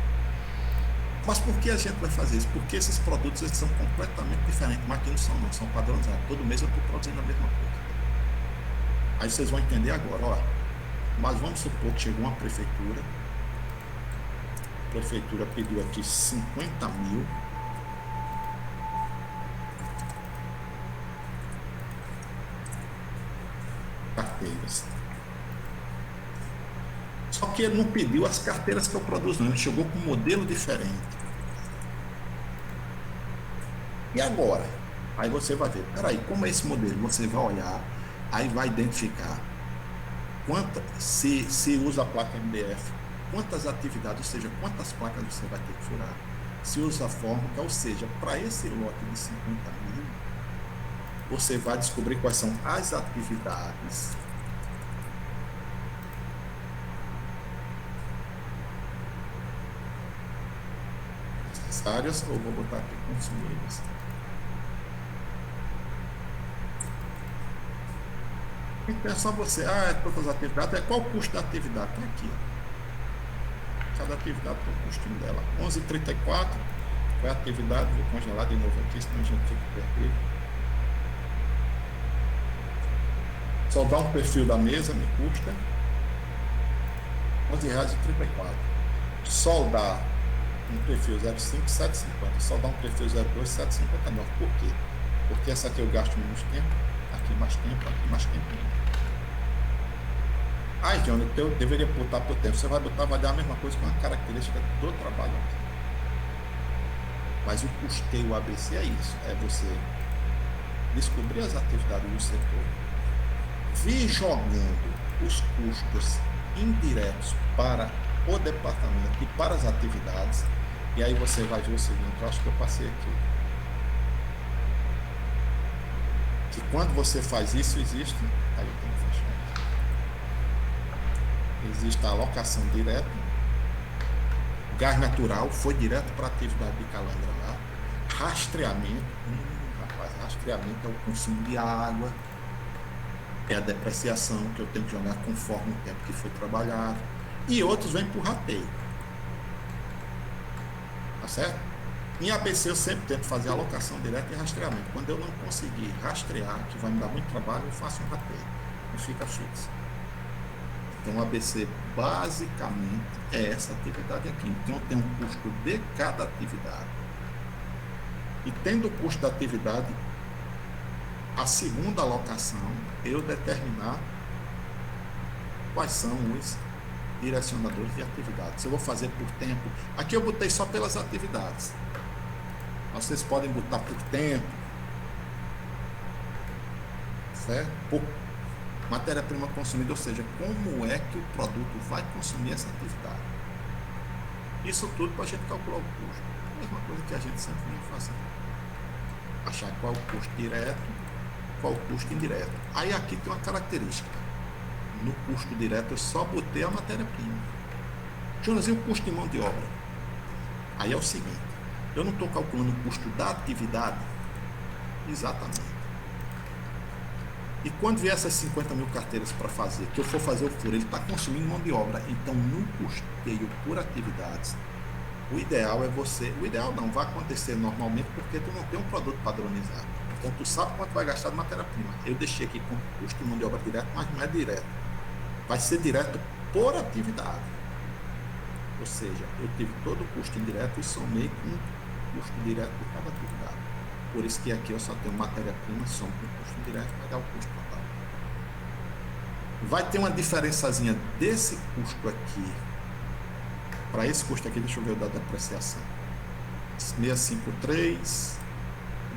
S1: Mas por que a gente vai fazer isso? Porque esses produtos eles são completamente diferentes, mas aqui não são padronizados. Todo mês eu estou produzindo a mesma coisa. Aí vocês vão entender agora, ó. Mas vamos supor que chegou uma prefeitura. A prefeitura pediu aqui 50 mil. Carteiras. Só que ele não pediu as carteiras que eu produzo, não. Ele chegou com um modelo diferente. E agora? Aí você vai ver, peraí, como é esse modelo? Você vai olhar, aí vai identificar se usa a placa MDF, quantas atividades, ou seja, quantas placas você vai ter que furar. Se usa a fórmica, ou seja, para esse lote de 50 mil, você vai descobrir quais são as atividades necessárias, ou vou botar aqui consumidas. Então é só você, todas as atividades, qual o custo da atividade? Está aqui, ó. Cada atividade tem o custinho dela. 11,34 foi a atividade, vou congelar de novo aqui, senão a gente fica perdido. Soldar um perfil da mesa me custa R$11,34. Soldar um perfil 0,5, 7,50. Soldar um perfil 0,2, 7,59. Por quê? Porque essa aqui eu gasto menos tempo, aqui mais tempo. Johnny, eu deveria botar por tempo. Você vai botar, vai dar a mesma coisa com a característica do trabalho aqui. Mas o custeio ABC é isso, é você descobrir as atividades do setor, vir jogando os custos indiretos para o departamento e para as atividades, e aí você vai ver o seguinte, eu acho que eu passei aqui, que quando você faz isso, existe, aí eu tenho que fechar aqui, existe a alocação direta, gás natural foi direto para a atividade de calandra lá, rastreamento, rastreamento é o consumo de água, é a depreciação que eu tenho que jogar conforme o tempo que foi trabalhado, e outros vêm por rateio. Tá certo? Em ABC eu sempre tento fazer alocação direta e rastreamento. Quando eu não conseguir rastrear, que vai me dar muito trabalho, eu faço um rateio e fica fixo. Então o ABC basicamente é essa atividade aqui. Então eu tenho um custo de cada atividade. E tendo o custo da atividade, a segunda alocação, eu determinar quais são os direcionadores de atividades. Se eu vou fazer por tempo, aqui eu botei só pelas atividades. Vocês podem botar por tempo, certo? Por matéria-prima consumida, ou seja, como é que o produto vai consumir essa atividade. Isso tudo para a gente calcular o custo. A mesma coisa que a gente sempre vem fazendo. Achar qual o custo direto, qual o custo indireto. Aí aqui tem uma característica. No custo direto eu só botei a matéria-prima. Jonas, e o custo de mão de obra? Aí é o seguinte, eu não estou calculando o custo da atividade exatamente. E quando vier essas 50 mil carteiras para fazer, que eu for fazer o furo, ele está consumindo mão de obra. Então, no custeio por atividades, o ideal é você... O ideal não vai acontecer normalmente porque tu não tem um produto padronizado. Então, tu sabe quanto vai gastar de matéria-prima. Eu deixei aqui com custo de mão de obra direto, mas não é direto. Vai ser direto por atividade. Ou seja, eu tive todo o custo indireto e somei com o custo direto de cada atividade. Por isso que aqui eu só tenho matéria-prima, somo com o custo direto, vai dar o custo total. Vai ter uma diferençazinha desse custo aqui para esse custo aqui, deixa eu ver o da depreciação. 653,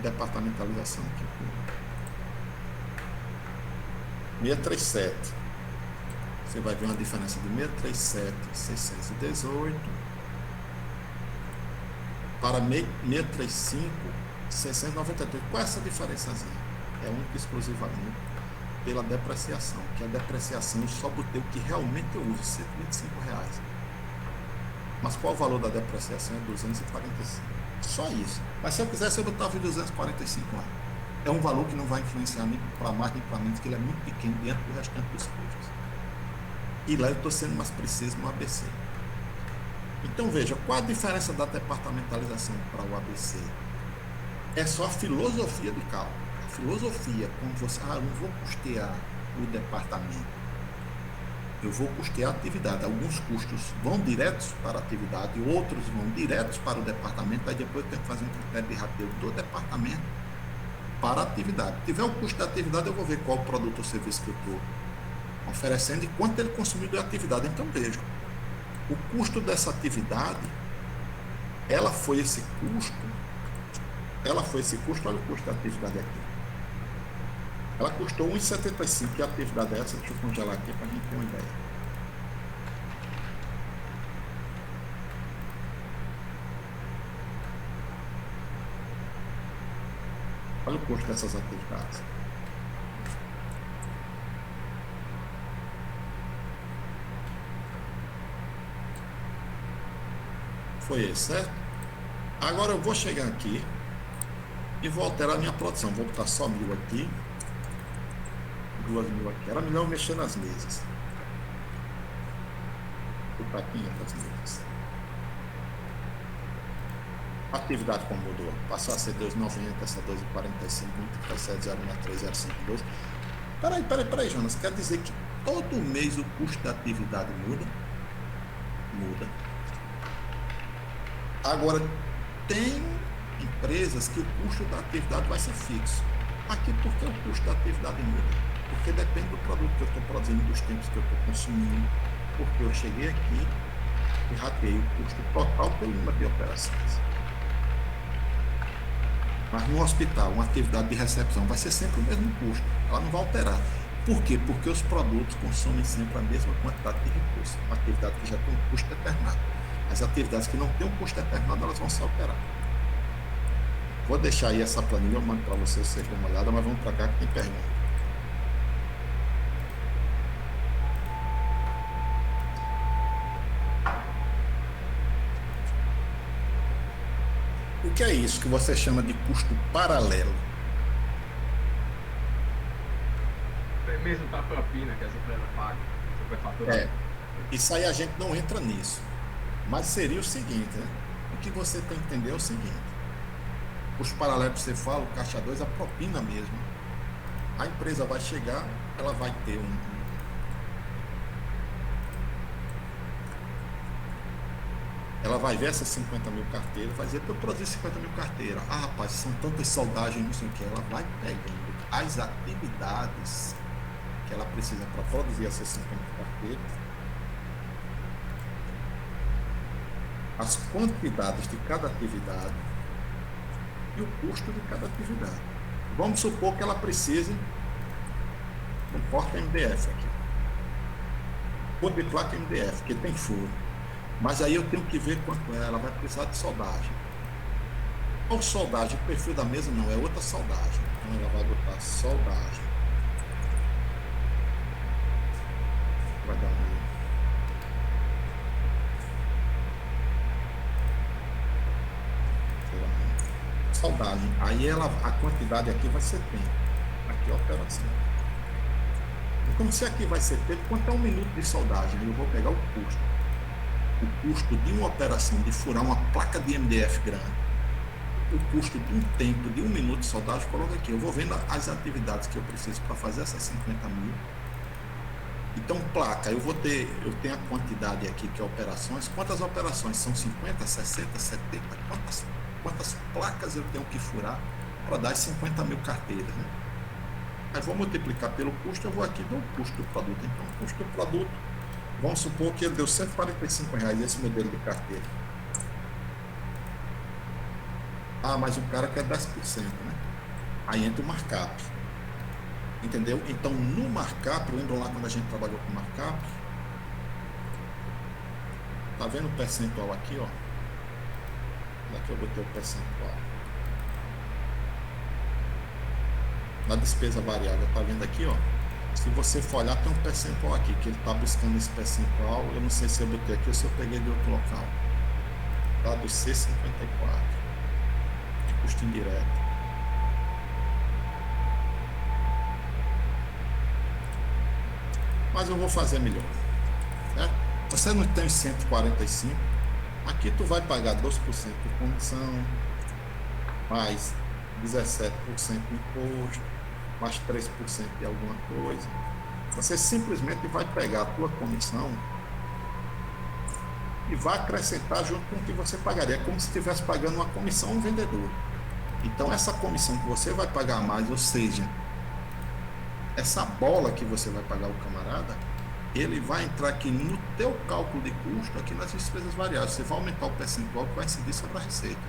S1: departamentalização aqui. 637. Você vai ver uma diferença de 637, 618 para 635, 693. Qual é essa diferençazinha? É única e exclusivamente pela depreciação, que a depreciação eu só botei o que realmente eu uso, R$125. Mas qual o valor da depreciação? É 245. Só isso. Mas se eu quisesse, eu botava 245 lá. É um valor que não vai influenciar nem para mais nem para menos, porque ele é muito pequeno dentro do restante dos custos. E lá eu estou sendo mais preciso no ABC. Então veja, qual a diferença da departamentalização para o ABC? É só a filosofia do cálculo. A filosofia, quando você, eu não vou custear o departamento, eu vou custear a atividade. Alguns custos vão diretos para a atividade, outros vão diretos para o departamento, aí depois eu tenho que fazer um critério de rateio do departamento para a atividade. Se tiver o custo da atividade, eu vou ver qual produto ou serviço que eu estou oferecendo e quanto ele consumiu de atividade. Então, veja, o custo dessa atividade, ela foi esse custo, olha o custo da atividade aqui. Ela custou 1,75, que atividade é essa? Deixa eu congelar aqui para a gente ter uma ideia. Olha o custo dessas atividades. Foi esse, certo? Agora eu vou chegar aqui e vou alterar a minha produção. Vou botar só 1.000 aqui. 2.000 aqui. Era melhor eu mexer nas mesas. Vou botar 500 mesas. A atividade como mudou? Passou a ser 2,90, essa 2,45, 1,37, 0,63, 0,52. Peraí, Jonas. Quer dizer que todo mês o custo da atividade muda? Muda. Agora, tem empresas que o custo da atividade vai ser fixo. Aqui, por que o custo da atividade muda? Porque depende do produto que eu estou produzindo, dos tempos que eu estou consumindo, porque eu cheguei aqui e ratei o custo total pelo número de operações. Mas no hospital, uma atividade de recepção vai ser sempre o mesmo custo, ela não vai alterar. Por quê? Porque os produtos consomem sempre a mesma quantidade de recursos, uma atividade que já tem um custo determinado. As atividades que não têm um custo determinado, elas vão se alterar. Vou deixar aí essa planilha, eu mando para vocês darem uma olhada, mas vamos para cá que tem pergunta. O que é isso que você chama de custo paralelo?
S5: É mesmo da propina que as empresas pagam, superfaturado.
S1: Isso aí a gente não entra nisso. Mas seria o seguinte, né? O que você tem que entender é o seguinte. Os paralelos que você fala, o caixa 2, a propina mesmo. A empresa vai chegar, ela vai ter ela vai ver essas 50 mil carteiras, vai dizer que eu produzi 50 mil carteiras. Ah, rapaz, são tantas soldagens, não sei o que. Ela vai pegando as atividades que ela precisa para produzir essas 50 mil carteiras, as quantidades de cada atividade e o custo de cada atividade. Vamos supor que ela precise de um porta MDF aqui. Ponto de placa MDF, que tem furo. Mas aí eu tenho que ver quanto é. Ela vai precisar de soldagem. Qual soldagem? O perfil da mesa não, é outra soldagem. Então ela vai botar soldagem. Vai dar soldagem. Aí a quantidade aqui vai ser tempo. Aqui é a operação. Então, se aqui vai ser tempo, quanto é um minuto de soldagem? Aí eu vou pegar o custo. O custo de uma operação de furar uma placa de MDF grande. O custo de um tempo de 1 minuto de soldagem, coloca aqui. Eu vou vendo as atividades que eu preciso para fazer essas 50 mil. Então, placa, eu tenho a quantidade aqui que é operações. Quantas operações? São 50, 60, 70? Quantas placas eu tenho que furar para dar as 50 mil carteiras, né? Aí vou multiplicar pelo custo, eu vou aqui dar o custo do produto. Então, o custo do produto, vamos supor que ele deu R$145 esse modelo de carteira. Ah, mas o cara quer 10%, né? Aí entra o markup. Entendeu? Então, no markup, lembram lá quando a gente trabalhou com markup? Tá vendo o percentual aqui, ó? Aqui eu botei o percentual. Na despesa variável, tá vendo aqui, ó? Se você for olhar, tem um percentual aqui, que ele tá buscando esse percentual. Eu não sei se eu botei aqui ou se eu peguei de outro local. Tá do C54. De custo indireto. Mas eu vou fazer melhor, né? Você não tem 145. Aqui tu vai pagar 2% de comissão, mais 17% de imposto, mais 3% de alguma coisa. Você simplesmente vai pegar a tua comissão e vai acrescentar junto com o que você pagaria. É como se estivesse pagando uma comissão a um vendedor. Então essa comissão que você vai pagar mais, ou seja, essa bola que você vai pagar o camarada, ele vai entrar aqui no teu cálculo de custo, aqui nas despesas variáveis. Você vai aumentar o percentual que vai incidir sobre a receita.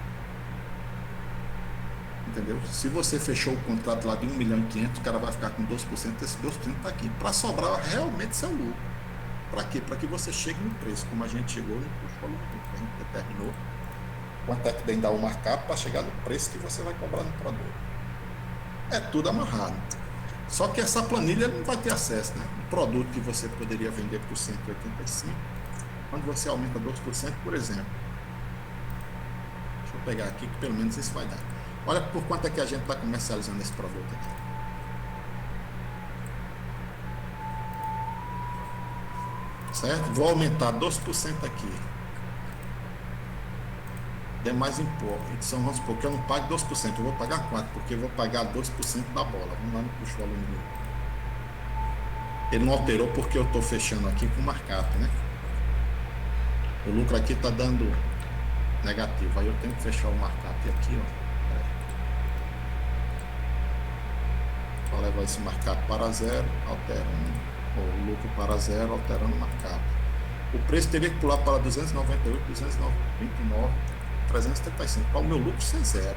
S1: Entendeu? Se você fechou o contrato lá de 1,5 milhão, o cara vai ficar com 12%, esse 12% está aqui. Para sobrar realmente seu lucro. Para quê? Para que você chegue no preço, como a gente chegou no custo valor, que a gente determinou. Quanto é que tem que dar o markup para chegar no preço que você vai cobrar no produto. É tudo amarrado. Só que essa planilha não vai ter acesso, né? O produto que você poderia vender por 185, quando você aumenta 2%, por exemplo. Deixa eu pegar aqui que pelo menos isso vai dar. Olha por quanto é que a gente está comercializando esse produto aqui. Certo? Vou aumentar 2% aqui. Demais imposto. Então, vamos supor que eu não pago 2%, eu vou pagar 4%, porque eu vou pagar 2% da bola. Vamos lá no custo volume do lucro. Ele não alterou porque eu estou fechando aqui com markup, né? O lucro aqui está dando negativo. Aí eu tenho que fechar o markup aqui, ó. Vou levar esse markup para zero, alterando. O lucro para zero, alterando o markup. O preço teria que pular para 298, 229, 375, para o meu lucro ser zero.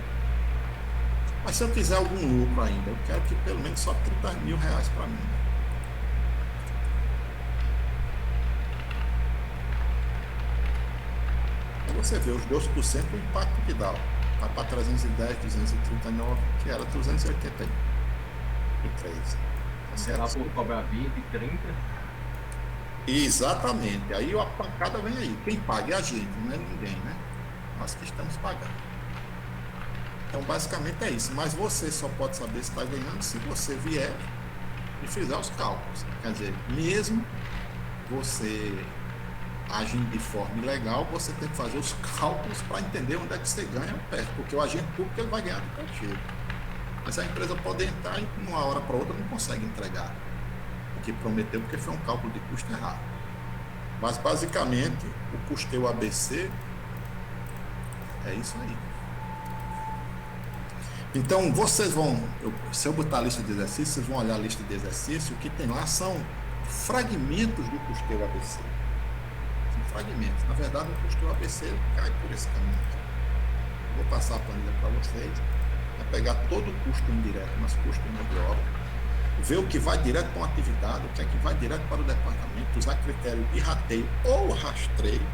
S1: Mas se eu quiser algum lucro ainda, eu quero que pelo menos só 30 mil reais para mim. Aí você vê os 2%, o impacto que dá. Vai para 310, 239, que era 283.
S5: Lá por cobrar 20, 30.
S1: Exatamente. Aí a pancada vem aí. Quem paga é a gente, não é ninguém, né? Nós que estamos pagando. Então, basicamente é isso. Mas você só pode saber se está ganhando se você vier e fizer os cálculos. Quer dizer, mesmo você agindo de forma ilegal, você tem que fazer os cálculos para entender onde é que você ganha ou perde. Porque o agente público ele vai ganhar do qualquer jeito. Mas a empresa pode entrar e, de uma hora para outra, não consegue entregar o que prometeu, porque foi um cálculo de custo errado. Mas, basicamente, o custeio ABC é isso aí. Então, vocês vão, se eu botar a lista de exercícios, vocês vão olhar a lista de exercícios, o que tem lá são fragmentos do custeio ABC. São fragmentos. Na verdade, o custeio ABC cai por esse caminho aqui. Vou passar a planilha para vocês. Vai pegar todo o custo indireto, mas custo de obra, ver o que vai direto para uma atividade, o que é que vai direto para o departamento, usar critério de rateio ou rastreio,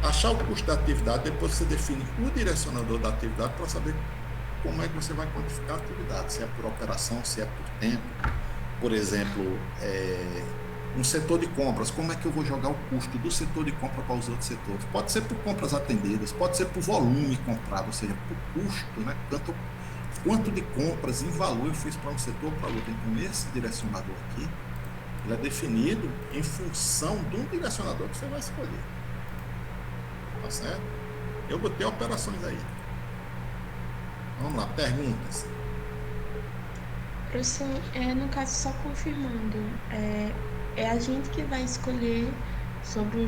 S1: achar o custo da atividade, depois você define o direcionador da atividade para saber como é que você vai quantificar a atividade, se é por operação, se é por tempo. Por exemplo, um setor de compras, como é que eu vou jogar o custo do setor de compra para os outros setores? Pode ser por compras atendidas, pode ser por volume comprado, ou seja, por custo, né? Quanto de compras em valor eu fiz para um setor ou para outro. Então, esse direcionador aqui, ele é definido em função de um direcionador que você vai escolher. Tá certo? Eu botei operações aí. Vamos lá, perguntas.
S3: Professor, no caso, só confirmando, é a gente que vai escolher sobre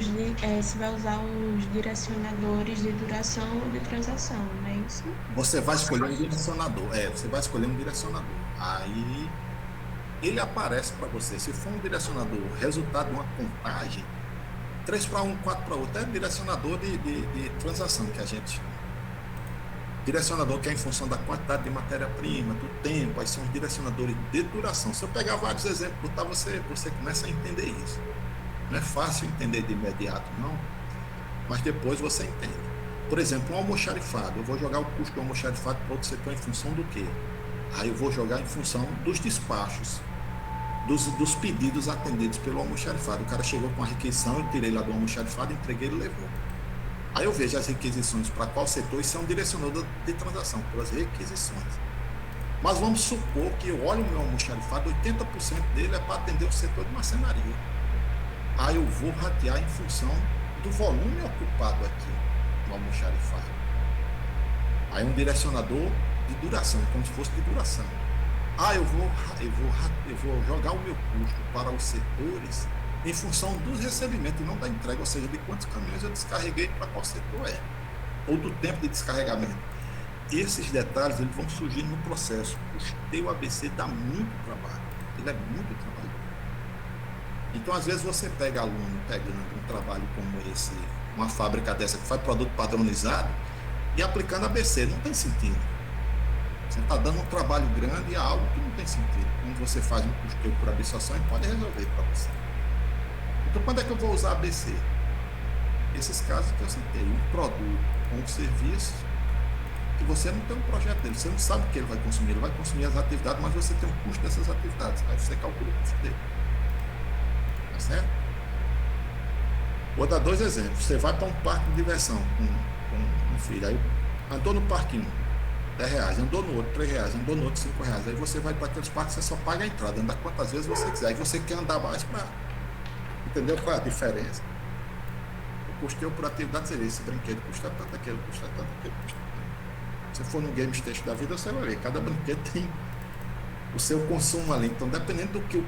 S3: se vai usar os direcionadores de duração ou de transação, não é isso?
S1: Você vai escolher um direcionador. Você vai escolher um direcionador. Aí ele aparece para você. Se for um direcionador resultado de uma contagem, 3 para 1, 4 para outro, é direcionador de transação que a gente chama. Direcionador que é em função da quantidade de matéria-prima, do tempo, aí são os direcionadores de duração. Se eu pegar vários exemplos, botar, você começa a entender isso. Não é fácil entender de imediato, não, mas depois você entende. Por exemplo, um almoxarifado, eu vou jogar o custo do almoxarifado para outro setor em função do quê? Aí eu vou jogar em função dos despachos, dos pedidos atendidos pelo almoxarifado. O cara chegou com a requisição, eu tirei lá do almoxarifado, entreguei e levou. Aí eu vejo as requisições para qual setor, isso é um direcionador de transação, pelas requisições. Mas vamos supor que eu olho o meu almoxarifado, 80% dele é para atender o setor de marcenaria. Aí eu vou ratear em função do volume ocupado aqui no almoxarifado. Aí um direcionador de duração, como se fosse de duração. Eu vou jogar o meu custo para os setores em função dos recebimentos e não da entrega, ou seja, de quantos caminhões eu descarreguei para qual setor ou do tempo de descarregamento. Esses detalhes eles vão surgir no processo. O custeio ABC dá muito trabalho. Ele é muito trabalhoso. Então, às vezes, você pega aluno pegando um trabalho como esse, uma fábrica dessa que faz produto padronizado e aplicando ABC. Não tem sentido. Você está dando um trabalho grande a algo que não tem sentido. Quando você faz um custeio por absorção, ele pode resolver para você. Então, quando é que eu vou usar ABC? Esses casos que eu citei, um produto ou um serviço que você não tem um projeto dele, você não sabe o que ele vai consumir as atividades, mas você tem um custo dessas atividades, aí você calcula o custo dele. Tá certo? Vou dar 2 exemplos. Você vai para um parque de diversão com um filho, aí andou no parquinho, R$10, andou no outro, R$3, andou no outro, R$5. Aí você vai para aqueles parques, você só paga a entrada, anda quantas vezes você quiser. Aí você quer andar mais para... Entendeu qual é a diferença? O custeio por atividade seria esse brinquedo custa tanto, aquele custa tanto, aquele custa tanto. Se for no Game Station da vida, você vai ver, cada brinquedo tem o seu consumo ali. Então, dependendo do que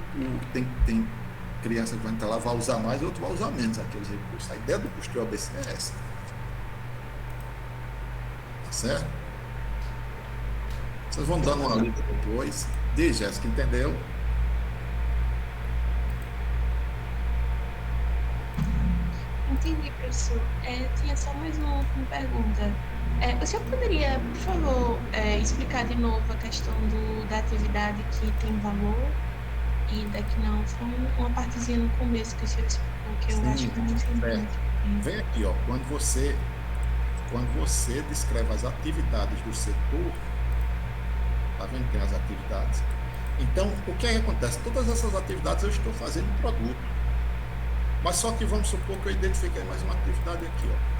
S1: tem criança que vai entrar lá, vai usar mais e outro vai usar menos aqueles recursos. A ideia do custeio ABC é essa. Certo? Vocês vão dando uma lida depois. Diz, Jéssica, entendeu?
S3: Entendi, professor. Tinha só mais uma pergunta. O senhor poderia, por favor, explicar de novo a questão da atividade que tem valor e da que não? Foi uma partezinha no começo que o senhor explicou, que eu acho que não entendi.
S1: Vem aqui, ó, quando você descreve as atividades do setor, tá vendo que tem as atividades? Então, o que acontece? Todas essas atividades eu estou fazendo um produto. Mas só que vamos supor que eu identifiquei mais uma atividade aqui, ó.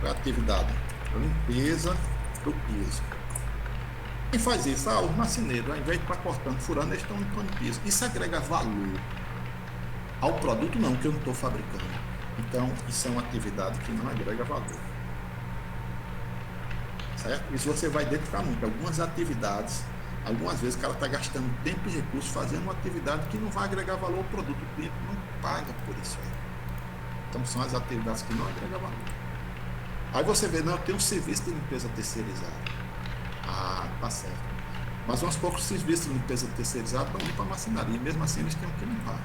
S1: A atividade limpeza do piso. Quem faz isso? Os marceneiros, ao invés de estar cortando, furando, eles estão limpando o piso. Isso agrega valor ao produto? Não, que eu não estou fabricando. Então, isso é uma atividade que não agrega valor. Certo? Isso você vai identificar muito. Algumas atividades, algumas vezes o cara está gastando tempo e recursos fazendo uma atividade que não vai agregar valor ao produto. O cliente não paga por isso aí. Então, são as atividades que não agregam valor. Aí você vê, não, eu tenho um serviço de limpeza terceirizado. Ah, tá certo. Mas uns poucos serviços de limpeza terceirizado não limpam a marcenaria. Mesmo assim, eles têm que limpar.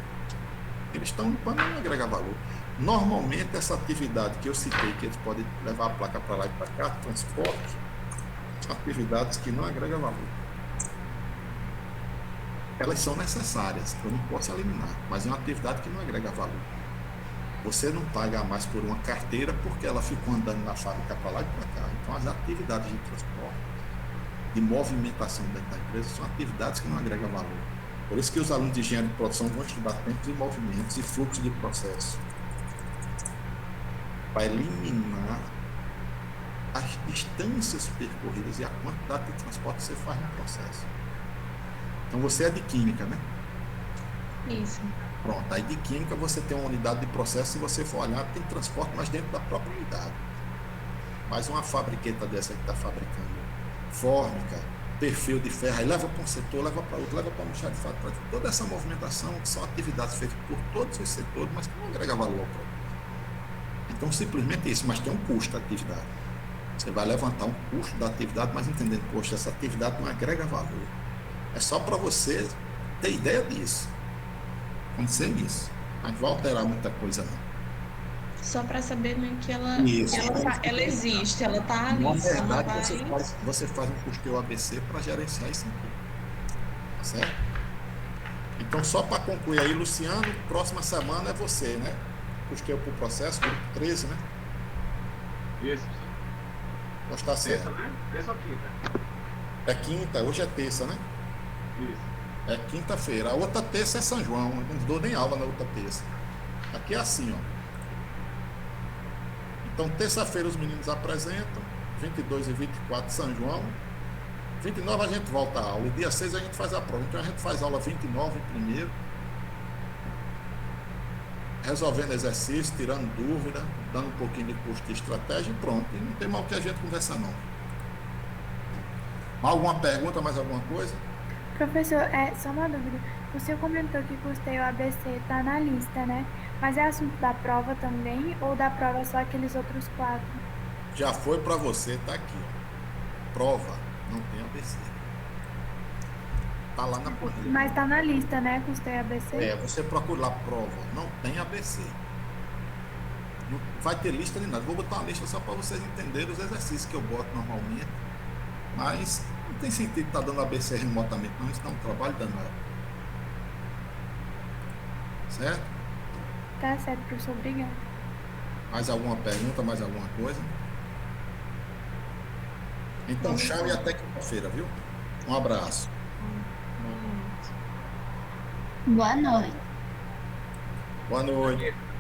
S1: Eles estão limpando e não agrega valor. Normalmente, essa atividade que eu citei, que eles podem levar a placa para lá e para cá, transporte, são atividades que não agregam valor. Elas são necessárias, eu não posso eliminar, mas é uma atividade que não agrega valor. Você não paga mais por uma carteira porque ela ficou andando na fábrica para lá e para cá. Então, as atividades de transporte, de movimentação dentro da empresa, são atividades que não agregam valor. Por isso que os alunos de engenharia de produção vão estudar tempos e movimentos e fluxo de processo, para eliminar as distâncias percorridas e a quantidade de transporte que você faz no processo. Então, você é de química, né?
S3: Isso.
S1: Pronto, aí de química você tem uma unidade de processo, se você for olhar, tem transporte, mas dentro da própria unidade. Mas uma fabriqueta dessa que está fabricando fórmica, perfil de ferro, aí leva para um setor, leva para outro, leva para um chá de fato, toda essa movimentação são atividades feitas por todos os setores, mas que não agrega valor ao produto. Então, simplesmente isso, mas tem um custo da atividade. Você vai levantar um custo da atividade, mas entendendo, poxa, essa atividade não agrega valor. É só para você ter ideia disso. Acontecer isso. Mas vai alterar muita coisa, não.
S3: Só para saber, né, que ela existe, ela está ali.
S1: Na verdade, você faz um custeio ABC para gerenciar isso aqui. Tá certo? Então, só para concluir aí, Luciano, próxima semana é você, né? Custeio por processo, grupo 13, né?
S5: Isso.
S1: Então está certo.
S5: Terça, né? Terça ou quinta?
S1: É quinta, hoje é terça, né?
S5: Isso.
S1: É quinta-feira. A outra terça é São João. Eu não dou nem aula na outra terça. Aqui é assim, ó. Então, terça-feira os meninos apresentam. 22 e 24 São João. 29 a gente volta à aula. E dia 6 a gente faz a prova. Então, a gente faz aula 29 primeiro. Resolvendo exercício, tirando dúvida, dando um pouquinho de curso de estratégia e pronto. E não tem mal que a gente conversa, não. Alguma pergunta, mais alguma coisa?
S6: Professor, só uma dúvida. O senhor comentou que custeio ABC está na lista, né? Mas é assunto da prova também ou da prova só aqueles outros 4?
S1: Já foi para você, tá aqui. Ó. Prova, não tem ABC. tá lá na planilha.
S6: Mas tá na lista, né? Custeio ABC?
S1: É, você procura lá prova, não tem ABC. Não vai ter lista nem nada. Vou botar uma lista só para vocês entenderem os exercícios que eu boto normalmente. Mas não tem sentido estar dando ABC remotamente, não. Isso dá um trabalho danado. Certo?
S6: Tá certo, professor. Obrigada.
S1: Mais alguma pergunta, mais alguma coisa? Então, tchau e até quinta-feira, viu? Um abraço.
S3: Boa noite.
S2: Boa noite.
S1: Boa noite.